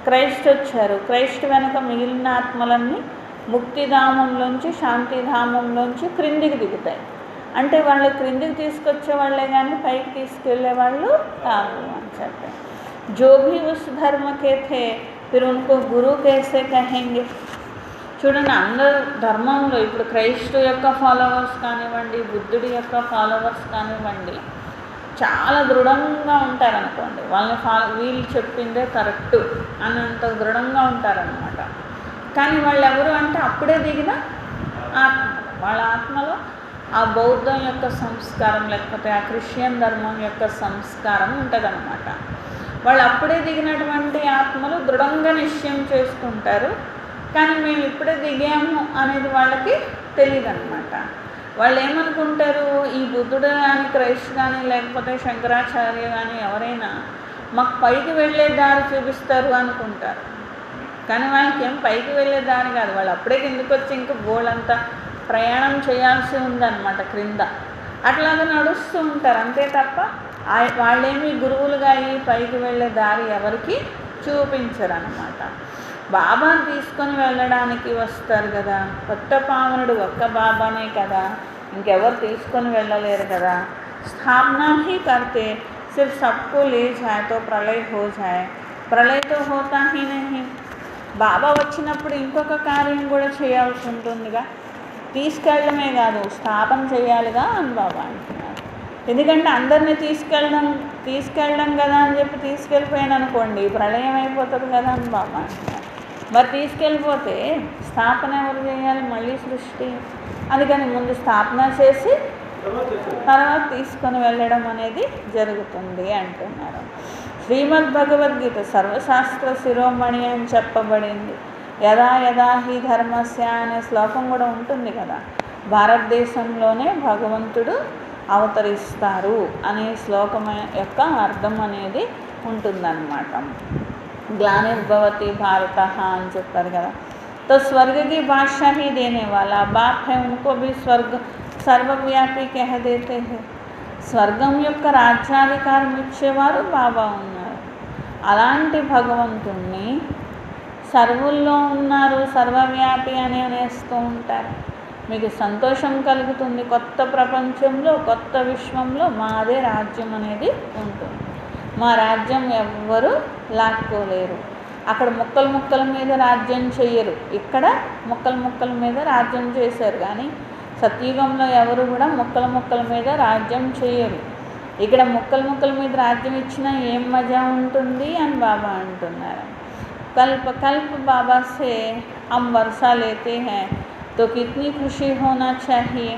క్రైస్తు వచ్చారు. క్రైస్తు వెనక మిగిలిన ఆత్మలన్నీ ముక్తిధామంలోంచి శాంతిధామంలోంచి క్రిందికి దిగుతాయి. అంటే వాళ్ళు క్రిందికి తీసుకొచ్చే వాళ్ళే కానీ పైకి తీసుకెళ్లే వాళ్ళు కాదు అని చెప్పారు. జో భీ ఉస్ ధర్మ కే థే ఫిర్ ఉన్కో గురు కైసే కహెంగే. చూడండి, అందరు ధర్మంలో ఇప్పుడు క్రైస్తు యొక్క ఫాలోవర్స్ కానివ్వండి, బుద్ధుడి యొక్క ఫాలోవర్స్ కానివ్వండి, చాలా దృఢంగా ఉంటారనుకోండి. వాళ్ళని వీళ్ళు చెప్పిందే కరెక్టు అన్నంత దృఢంగా ఉంటారనమాట. కానీ వాళ్ళు ఎవరు అంటే అప్పుడే దిగిన ఆత్మ. వాళ్ళ ఆత్మలో ఆ బౌద్ధం యొక్క సంస్కారం లేకపోతే ఆ క్రిస్టియన్ ధర్మం యొక్క సంస్కారం ఉంటుందన్నమాట. వాళ్ళు అప్పుడే దిగినటువంటి ఆత్మలు దృఢంగా నిశ్చయం చేసుకుంటారు. కానీ మేము ఇప్పుడే దిగాము అనేది వాళ్ళకి తెలియదు అనమాట. వాళ్ళు ఏమనుకుంటారు, ఈ బుద్ధుడు కానీ క్రైస్తు కానీ లేకపోతే శంకరాచార్య కానీ ఎవరైనా మాకు పైకి వెళ్ళే దారి చూపిస్తారు అనుకుంటారు. కానీ వాళ్ళకి ఏం పైకి వెళ్ళే దారి కాదు. వాళ్ళు అప్పుడే కిందకి వచ్చి ఇంకా గోళ్ళంతా ప్రయాణం చేయాల్సి ఉందన్నమాట క్రింద. అట్లాగా నడుస్తూ ఉంటారు అంతే తప్ప వాళ్ళేమి గురువులుగా అయ్యి పైకి వెళ్ళే దారి ఎవరికి చూపించరు అన్నమాట. బాబాను తీసుకొని వెళ్ళడానికి వస్తారు కదా. కొత్త పావనుడు ఒక్క బాబానే కదా, ఇంకెవరు తీసుకొని వెళ్ళలేరు కదా. స్థాపన హీ కర్తే సిర్ఫ్ సబ్కో లే జాయ్ తో ప్రళయ్ హో జాయ్, ప్రళయ్ తో హోతా హీ నహీ. బాబా వచ్చినప్పుడు ఇంకొక కార్యం కూడా చేయాల్సి ఉంటుందిగా. తీసుకెళ్ళడమే కాదు, స్థాపన చేయాలిగా అని బాబా అంటున్నారు. ఎందుకంటే అందరినీ తీసుకెళ్ళడం కదా అని చెప్పి తీసుకెళ్ళిపోయాను అనుకోండి, ప్రళయం అయిపోతుంది కదా అని బాబా అంటున్నారు. మరి తీసుకెళ్ళిపోతే స్థాపన ఎవరు చేయాలి? మళ్ళీ సృష్టి. అందుకని ముందు స్థాపన చేసి తర్వాత తీసుకొని వెళ్ళడం అనేది జరుగుతుంది అంటున్నారు. శ్రీమద్ భగవద్గీత సర్వశాస్త్ర శిరోమణి అని చెప్పబడింది. యదా యదా హి ధర్మస్య అనే శ్లోకం కూడా ఉంటుంది కదా. భారతదేశంలోనే భగవంతుడు అవతరిస్తారు అనే శ్లోకం యొక్క అర్థం అనేది ఉంటుందన్నమాట. గ్లానిర్భవతి భారత అని చెప్పారు కదా. तो स्वर्ग की बादशाह ही देने वाला बाप है, उनको भी स्वर्ग सर्वव्यापी कह देते हैं. స్వర్గం యొక్క రాజ్యాధికారం ఇచ్చేవారు బాబా ఉన్నారు. అలాంటి భగవంతుణ్ణి సర్వుల్లో ఉన్నారు, సర్వవ్యాపి అని అనేస్తూ ఉంటారు. మీకు సంతోషం కలుగుతుంది. కొత్త ప్రపంచంలో కొత్త విశ్వంలో మాదే రాజ్యం అనేది ఉంటుంది. మా రాజ్యం ఎవ్వరూ లాక్కోలేరు. అక్కడ ముక్కల ముక్కల మీద రాజ్యం చెయ్యరు, ఇక్కడ ముక్కల ముక్కల మీద రాజ్యం చేశారు. కానీ సత్యుగంలో ఎవరు కూడా ముక్కల ముక్కల మీద రాజ్యం చేయరు. ఇక్కడ ముక్కల ముక్కల మీద రాజ్యం ఇచ్చినా ఏం మజా ఉంటుంది అని బాబా అంటున్నారు. కల్ప కల్ప బాబా సే హమ్ వర్షా లేతే హై తో కిత్నీ ఖుషీ హోనా చాహియే.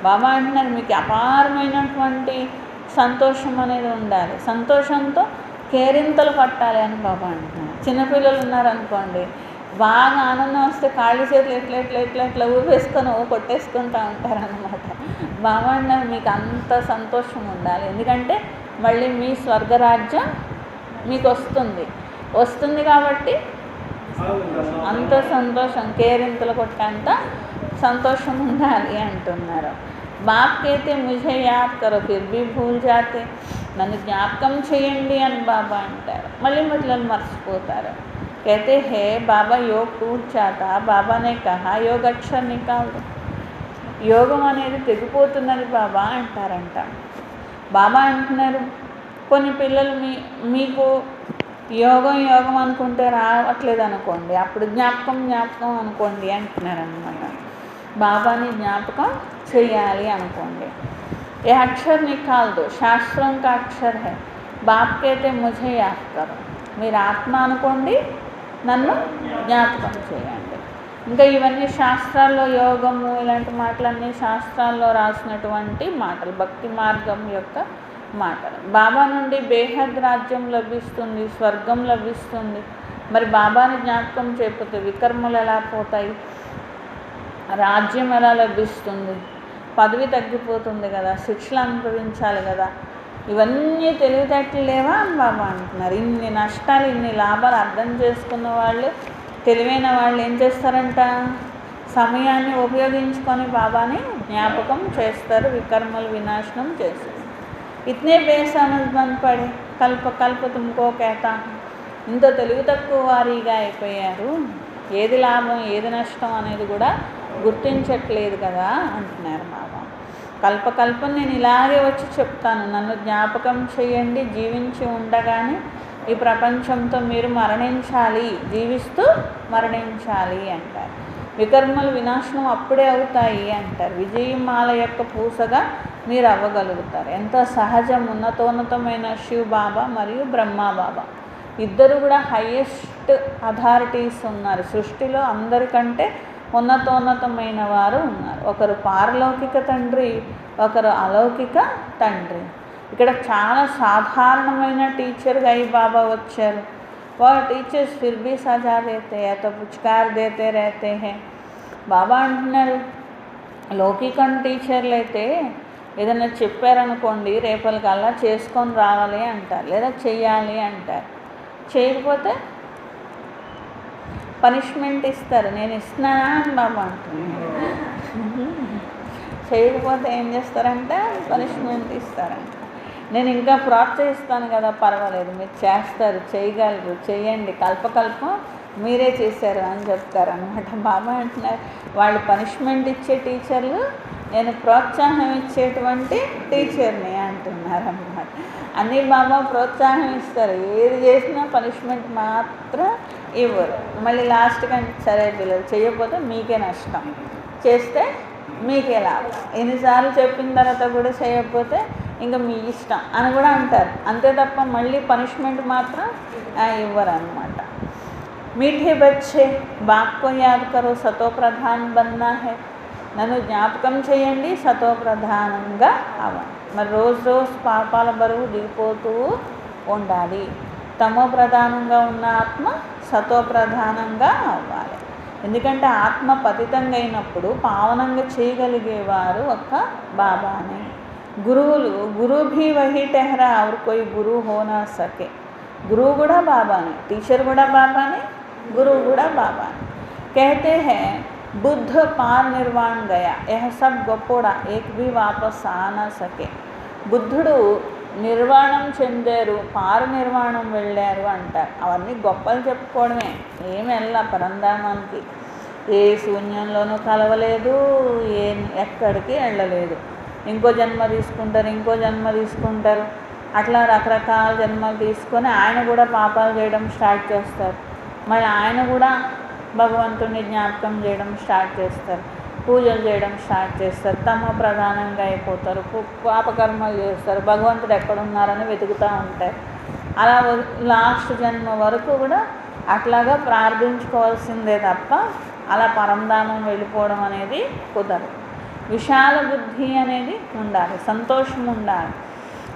బాబా అంటున్నారు, మీకు అపారమైనటువంటి సంతోషం అనేది ఉండాలి. సంతోషంతో కేరింతలు పట్టాలి అని బాబా అంటున్నారు. చిన్నపిల్లలు ఉన్నారనుకోండి, బాగా ఆనందం వస్తే కాళ్ళు చేతులు ఎట్లా ఎట్లా ఎట్లా ఎట్లా ఊపేసుకొని కొట్టేసుకుంటూ ఉంటారనమాట. బాబా అన్నారు మీకు అంత సంతోషం ఉండాలి, ఎందుకంటే మళ్ళీ మీ స్వర్గరాజ్యం మీకు వస్తుంది కాబట్టి అంత సంతోషం, కేరింతలు కొట్టేంత సంతోషం ఉండాలి అంటున్నారు. బాప్ కైతే ముझे యాద్ కరో ఫిర్ భీ భూల్ జాతే, నన్ను జ్ఞాపకం చేయండి అని బాబా అంటారు, మళ్ళీ మొదలు మర్చిపోతారు. कहते हैं बाबा योग टूट जाता, बाबा ने कहा योग अक्षर निकाल दो, యోగం అనేది తెగిపోతున్నది బాబా అంటారంట. బాబా అంటున్నారు కొన్ని పిల్లలు మీకు యోగం అనుకుంటే రావట్లేదు అనుకోండి, అప్పుడు జ్ఞాపకం అనుకోండి అంటున్నారనమాట. బాబాని జ్ఞాపకం చేయాలి అనుకోండి. ఏ అక్షర్ నికాల్ దో, శాస్త్రం కా అక్షర్ హై, బాప్ కైతే ముझे యాద్ కరో, మీరు ఆత్మ అనుకోండి, నన్ను జ్ఞాపకం చేయండి. ఇంకా ఇవన్నీ శాస్త్రాల్లో యోగము ఇలాంటి మాటలన్నీ శాస్త్రాల్లో రాసినటువంటి మాటలు, భక్తి మార్గం యొక్క మాటలు. బాబా నుండి బేహద్ రాజ్యం లభిస్తుంది, స్వర్గం లభిస్తుంది. మరి బాబాని జ్ఞాపకం చేయకపోతే వికర్మలు ఎలా పోతాయి, రాజ్యం ఎలా లభిస్తుంది, పదవి తగ్గిపోతుంది కదా, శిక్షలు అనుభవించాలి కదా. ఇవన్నీ తెలివితేటలు లేవా అని బాబా అంటున్నారు. ఇన్ని నష్టాలు ఇన్ని లాభాలు అర్థం చేసుకున్న వాళ్ళు, తెలివైన వాళ్ళు ఏం చేస్తారంట, సమయాన్ని ఉపయోగించుకొని బాబాని జ్ఞాపకం చేస్తారు, వికర్మలు వినాశనం చేస్తారు. ఇతనే బేసమజ్మన్ పడే కల్ప తుమ్కో కేతా, ఇంత తెలివి తక్కువ వారీగా అయిపోయారు, ఏది లాభం ఏది నష్టం అనేది కూడా గుర్తించట్లేదు కదా అంటున్నారు బాబా. కల్పకల్పం నేను ఇలాగే వచ్చి చెప్తాను, నన్ను జ్ఞాపకం చేయండి, జీవించి ఉండగానే ఈ ప్రపంచంతో మీరు మరణించాలి, జీవిస్తూ మరణించాలి అంటారు. వికర్మలు వినాశనం అప్పుడే అవుతాయి అంటారు. విజయమాల యొక్క పూసగా మీరు అవ్వగలుగుతారు. ఎంత సహజం. ఉన్నతోన్నతమైన శివ్ బాబా మరియు బ్రహ్మా బాబా ఇద్దరు కూడా హయ్యెస్ట్ అథారిటీస్ ఉన్నారు. సృష్టిలో అందరికంటే ఉన్నతోన్నతమైన వారు ఉన్నారు. ఒకరు పారలౌకిక తండ్రి, ఒకరు అలౌకిక తండ్రి. ఇక్కడ చాలా సాధారణమైన టీచర్గా అయి బాబా వచ్చారు. వారు టీచర్స్ ఫిర్ భీ సజా దేతే హై తో పుచకార్ దేతే రహతే హై. బాబా అంటున్నారు లౌకికం టీచర్లు అయితే ఏదైనా చెప్పారనుకోండి రేపటికల్లా చేసుకొని రావాలి అంటారు, లేదా చెయ్యాలి అంటారు. చేయకపోతే పనిష్మెంట్ ఇస్తారు. నేను ఇస్తున్నానా అని బాబా అంటున్నాను. చేయకపోతే ఏం చేస్తారంటే పనిష్మెంట్ ఇస్తారంట. నేను ఇంకా ప్రోత్సహిస్తాను కదా, పర్వాలేదు మీరు చేస్తారు, చేయగలరు, చేయండి, కల్పకల్పం మీరే చేశారు అని చెప్తారనమాట. బాబా అంటున్నారు వాళ్ళు పనిష్మెంట్ ఇచ్చే టీచర్లు, నేను ప్రోత్సాహం ఇచ్చేటువంటి టీచర్ని అంటున్నారన్నమాట. అన్నీ బాబా ప్రోత్సాహం ఇస్తారు, ఏది చేసినా పనిష్మెంట్ మాత్రం ఇవ్వరు. మళ్ళీ లాస్ట్కి అంటే సరే పిల్లలు చేయకపోతే మీకే నష్టం, చేస్తే మీకే లాభం, ఎన్నిసార్లు చెప్పిన తర్వాత కూడా చేయకపోతే ఇంకా మీ ఇష్టం అని కూడా అంటారు. అంతే తప్ప మళ్ళీ పనిష్మెంట్ మాత్రం ఇవ్వరు అన్నమాట. మీఠే బచ్చే బాప్కో యాద్ కరో సతో ప్రధాన్ బన్నా హై, నన్ను జ్ఞాపకం చేయండి, సతో ప్రధానంగా అవ్వండి. మరి రోజు పాపాల బరువు దిగిపోతూ ఉండాలి. తమో ప్రధానంగా ఉన్న ఆత్మ సతో ప్రధానంగా అవ్వాలి. ఎందుకంటే ఆత్మ పతితంగా అయినప్పుడు పావనంగా చేయగలిగేవారు ఒక్క బాబానే. గురువులు గురు భీ వహీ టెహరా और कोई गुरु हो ना सके. गुरु కూడా బాబానే, టీచర్ కూడా బాబానే, गुरु కూడా బాబానే. कहते हैं बुद्ध पार निर्वाण गया, यह सब గొప్పోడా एक भी वापस आ ना सके. బుద్ధుడు నిర్వాణం చెందారు, పార నిర్వాణం వెళ్ళారు అంటారు. అవన్నీ గొప్పలు చెప్పుకోవడమే, ఏమి వెళ్ళా పరంధామానికి, ఏ శూన్యంలోనూ కలవలేదు, ఎక్కడికి వెళ్ళలేదు. ఇంకో జన్మ తీసుకుంటారు, అట్లా రకరకాల జన్మలు తీసుకొని ఆయన కూడా పాపాలు చేయడం స్టార్ట్ చేస్తారు. మళ్ళీ ఆయన కూడా భగవంతుడిని జ్ఞాపకం చేయడం స్టార్ట్ చేస్తారు, పూజలు చేయడం స్టార్ట్ చేస్తారు, తమ ప్రధానంగా అయిపోతారు, పాపకర్మలు చేస్తారు, భగవంతుడు ఎక్కడున్నారని వెతుకుతూ ఉంటారు. అలా లాస్ట్ జన్మ వరకు కూడా అట్లాగా ప్రార్థించుకోవాల్సిందే తప్ప అలా పరంధామం వెళ్ళిపోవడం అనేది కుదరదు. విశాల బుద్ధి అనేది ఉండాలి, సంతోషం ఉండాలి.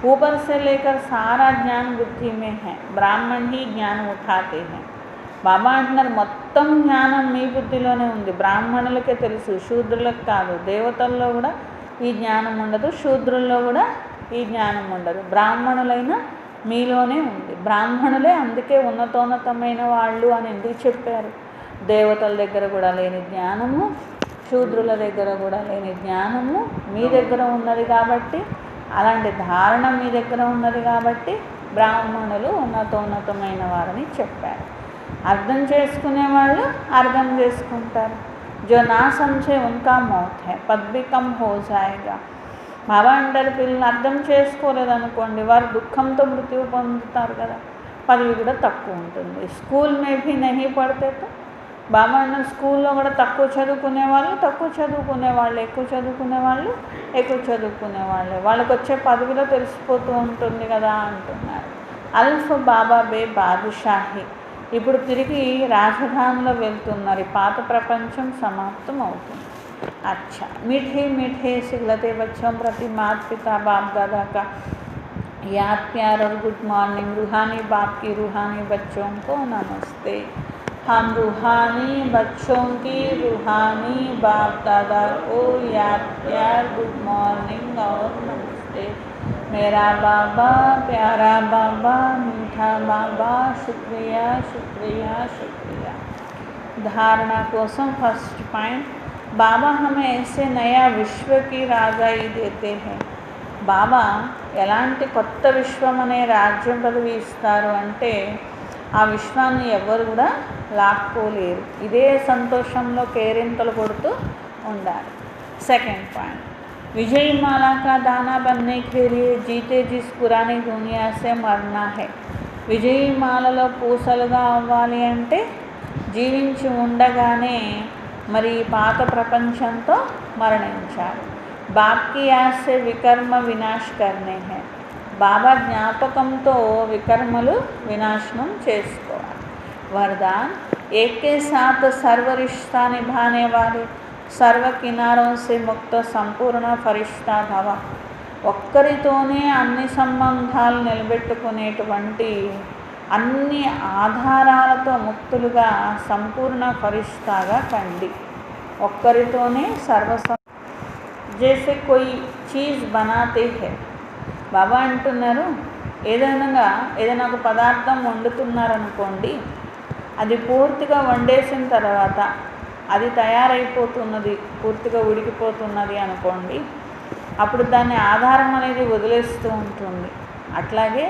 ऊपर से लेकर सारा ज्ञान बुद्धि में है, ब्राह्मण ही ज्ञान उठाते हैं. బాబా అంటున్నారు మొత్తం జ్ఞానం మీ బుద్ధిలోనే ఉంది. బ్రాహ్మణులకే తెలుసు, శూద్రులకు కాదు. దేవతల్లో కూడా ఈ జ్ఞానం ఉండదు, శూద్రుల్లో కూడా ఈ జ్ఞానం ఉండదు. బ్రాహ్మణులైన మీలోనే ఉంది. బ్రాహ్మణులే అందుకే ఉన్నతోన్నతమైన వాళ్ళు అని ఎందుకు చెప్పారు? దేవతల దగ్గర కూడా లేని జ్ఞానము, శూద్రుల దగ్గర కూడా లేని జ్ఞానము మీ దగ్గర ఉన్నది కాబట్టి, అలాంటి ధారణ మీ దగ్గర ఉన్నది కాబట్టి బ్రాహ్మణులు ఉన్నతోన్నతమైన వారని చెప్పారు. అర్థం చేసుకునే వాళ్ళు అర్థం చేసుకుంటారు. జో నా సంచే ఉన్కా మౌత్ హై పద్ భీ కమ్ హో జాయేగా. బాబా అంటారు పిల్లలు అర్థం చేసుకోలేదనుకోండి వారు దుఃఖంతో మృత్యువు పొందుతారు కదా, పదవి కూడా తక్కువ ఉంటుంది. స్కూల్ మే భీ నహీ పడితే బాబా అన్న స్కూల్లో కూడా తక్కువ చదువుకునే వాళ్ళు తక్కువ చదువుకునే వాళ్ళు, ఎక్కువ చదువుకునే వాళ్ళు ఎక్కువ చదువుకునే వాళ్ళే, వాళ్ళకి వచ్చే పదవిలో తెలిసిపోతూ ఉంటుంది కదా అంటున్నారు. అల్ఫ్ బాబా బే బాదుషాహి. ఇప్పుడు తిరిగి రాజధానిలో వెళ్తున్నారు. ఈ పాత ప్రపంచం సమాప్తం అవుతుంది. अच्छा मीठे मीठे सिखलते बच्चों प्रति माता पिता बाप दादा का याद प्यार और गुड मॉर्निंग। रूहानी बाप की रूहानी बच्चों को नमस्ते। हम रूहानी बच्चों की रूहानी बाप दादा को याद प्यार गुड मॉर्निंग और नमस्ते। मेरा बाबा प्यारा बाबा मीठा बाबा शुक्रिया शुक्रिया शुक्रिया। धारणा कोसम फर्स्ट पॉइंट, బాబా హమే ऐसे నయా విశ్వకి రాజాయి దేతే హై. బాబా ఎలాంటి కొత్త విశ్వం అనే రాజ్యం పదవి ఇస్తారు అంటే ఆ విశ్వాన్ని ఎవరు కూడా లాక్కోలేరు. ఇదే సంతోషంలో కేరింతలు కొడుతూ ఉండాలి. సెకండ్ పాయింట్, విజయమాలా కా దానా బన్నే కే లియే జీతే జిస్ పురానీ దునియా సే మర్నా హై. విజయమాలలో పూసలుగా అవ్వాలి అంటే జీవించి ఉండగానే మరి పాత ప్రపంచంతో మరణించాలి. బాప్కి యాసే వికర్మ వినాశ్ కర్నే హై. బాబా జ్ఞాపకంతో వికర్మలు వినాశనం చేసుకోవాలి. వరదాన్, ఏకే సాత్ సర్వ రిష్తా నిభానే వాలే సర్వ కినారోं से ముక్త సంపూర్ణ ఫరిష్తా భవ. ఒక్కరితోనే అన్ని సంబంధాలు నిలబెట్టుకునేటువంటి, అన్ని ఆధారాలతో ముక్తులుగా సంపూర్ణ ఫరిష్తాగా కండి. ఒక్కరితోనే జైసే కోయి చీజ్ బనాతే హై. బాబా అంటున్నారు ఏదైనా ఒక పదార్థం వండుతున్నారనుకోండి, అది పూర్తిగా వండేసిన తర్వాత అది తయారైపోతున్నది, పూర్తిగా ఉడికిపోతున్నది అనుకోండి, అప్పుడు దాన్ని ఆధారం అనేది వదిలేస్తూ ఉంటుంది. అట్లాగే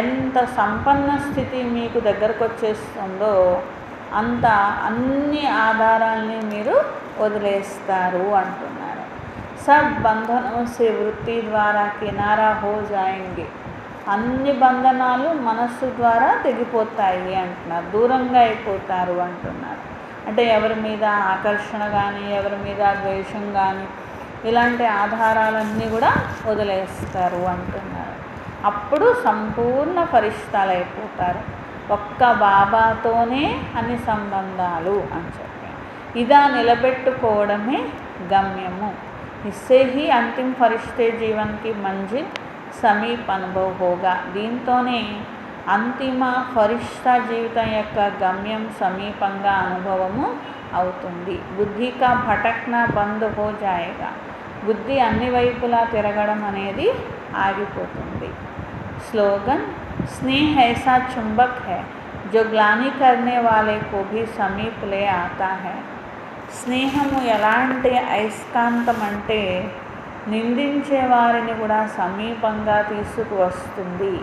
ఎంత సంపన్న స్థితి మీకు దగ్గరకు వచ్చేస్తుందో అంత అన్ని ఆధారాల్ని మీరు వదిలేస్తారు అంటున్నారు. సబ్ బంధనోं से వృత్తి ద్వారా కినారా హో జాయేంగే. అన్ని బంధనాలు మనస్సు ద్వారా తెగిపోతాయి అంటున్నారు, దూరంగా అయిపోతారు అంటున్నారు. అంటే ఎవరి మీద ఆకర్షణ కానీ, ఎవరి మీద ద్వేషం కానీ, ఇలాంటి ఆధారాలన్నీ కూడా వదిలేస్తారు అంటున్నారు. అప్పుడు సంపూర్ణ ఫరిష్తాలు అయిపోతారు. ఒక్క బాబాతోనే అన్ని సంబంధాలు అని చెప్పారు. ఇదా నిలబెట్టుకోవడమే గమ్యము. ఇస్సే హీ అంతిమ ఫరిష్తే జీవన్కి మంజిల్ సమీప్ అనుభవ్ హోగా. దీంతోనే అంతిమ ఫరిష్తా జీవితం యొక్క గమ్యం సమీపంగా అనుభవము అవుతుంది. బుద్ధి కా భటక్నా బంద్ హో జాయేగా. బుద్ధి అన్ని వైపులా తిరగడం అనేది ఆగిపోతుంది. स्लोगन, स्नेह ऐसा चुंबक है जो ग्लानि करने वाले को भी समीप ले आता है. స్నేహము ఎలాంటి అయస్కాంతం అంటే నిందించే వారిని కూడా సమీపంగా తీసుకువస్తుంది.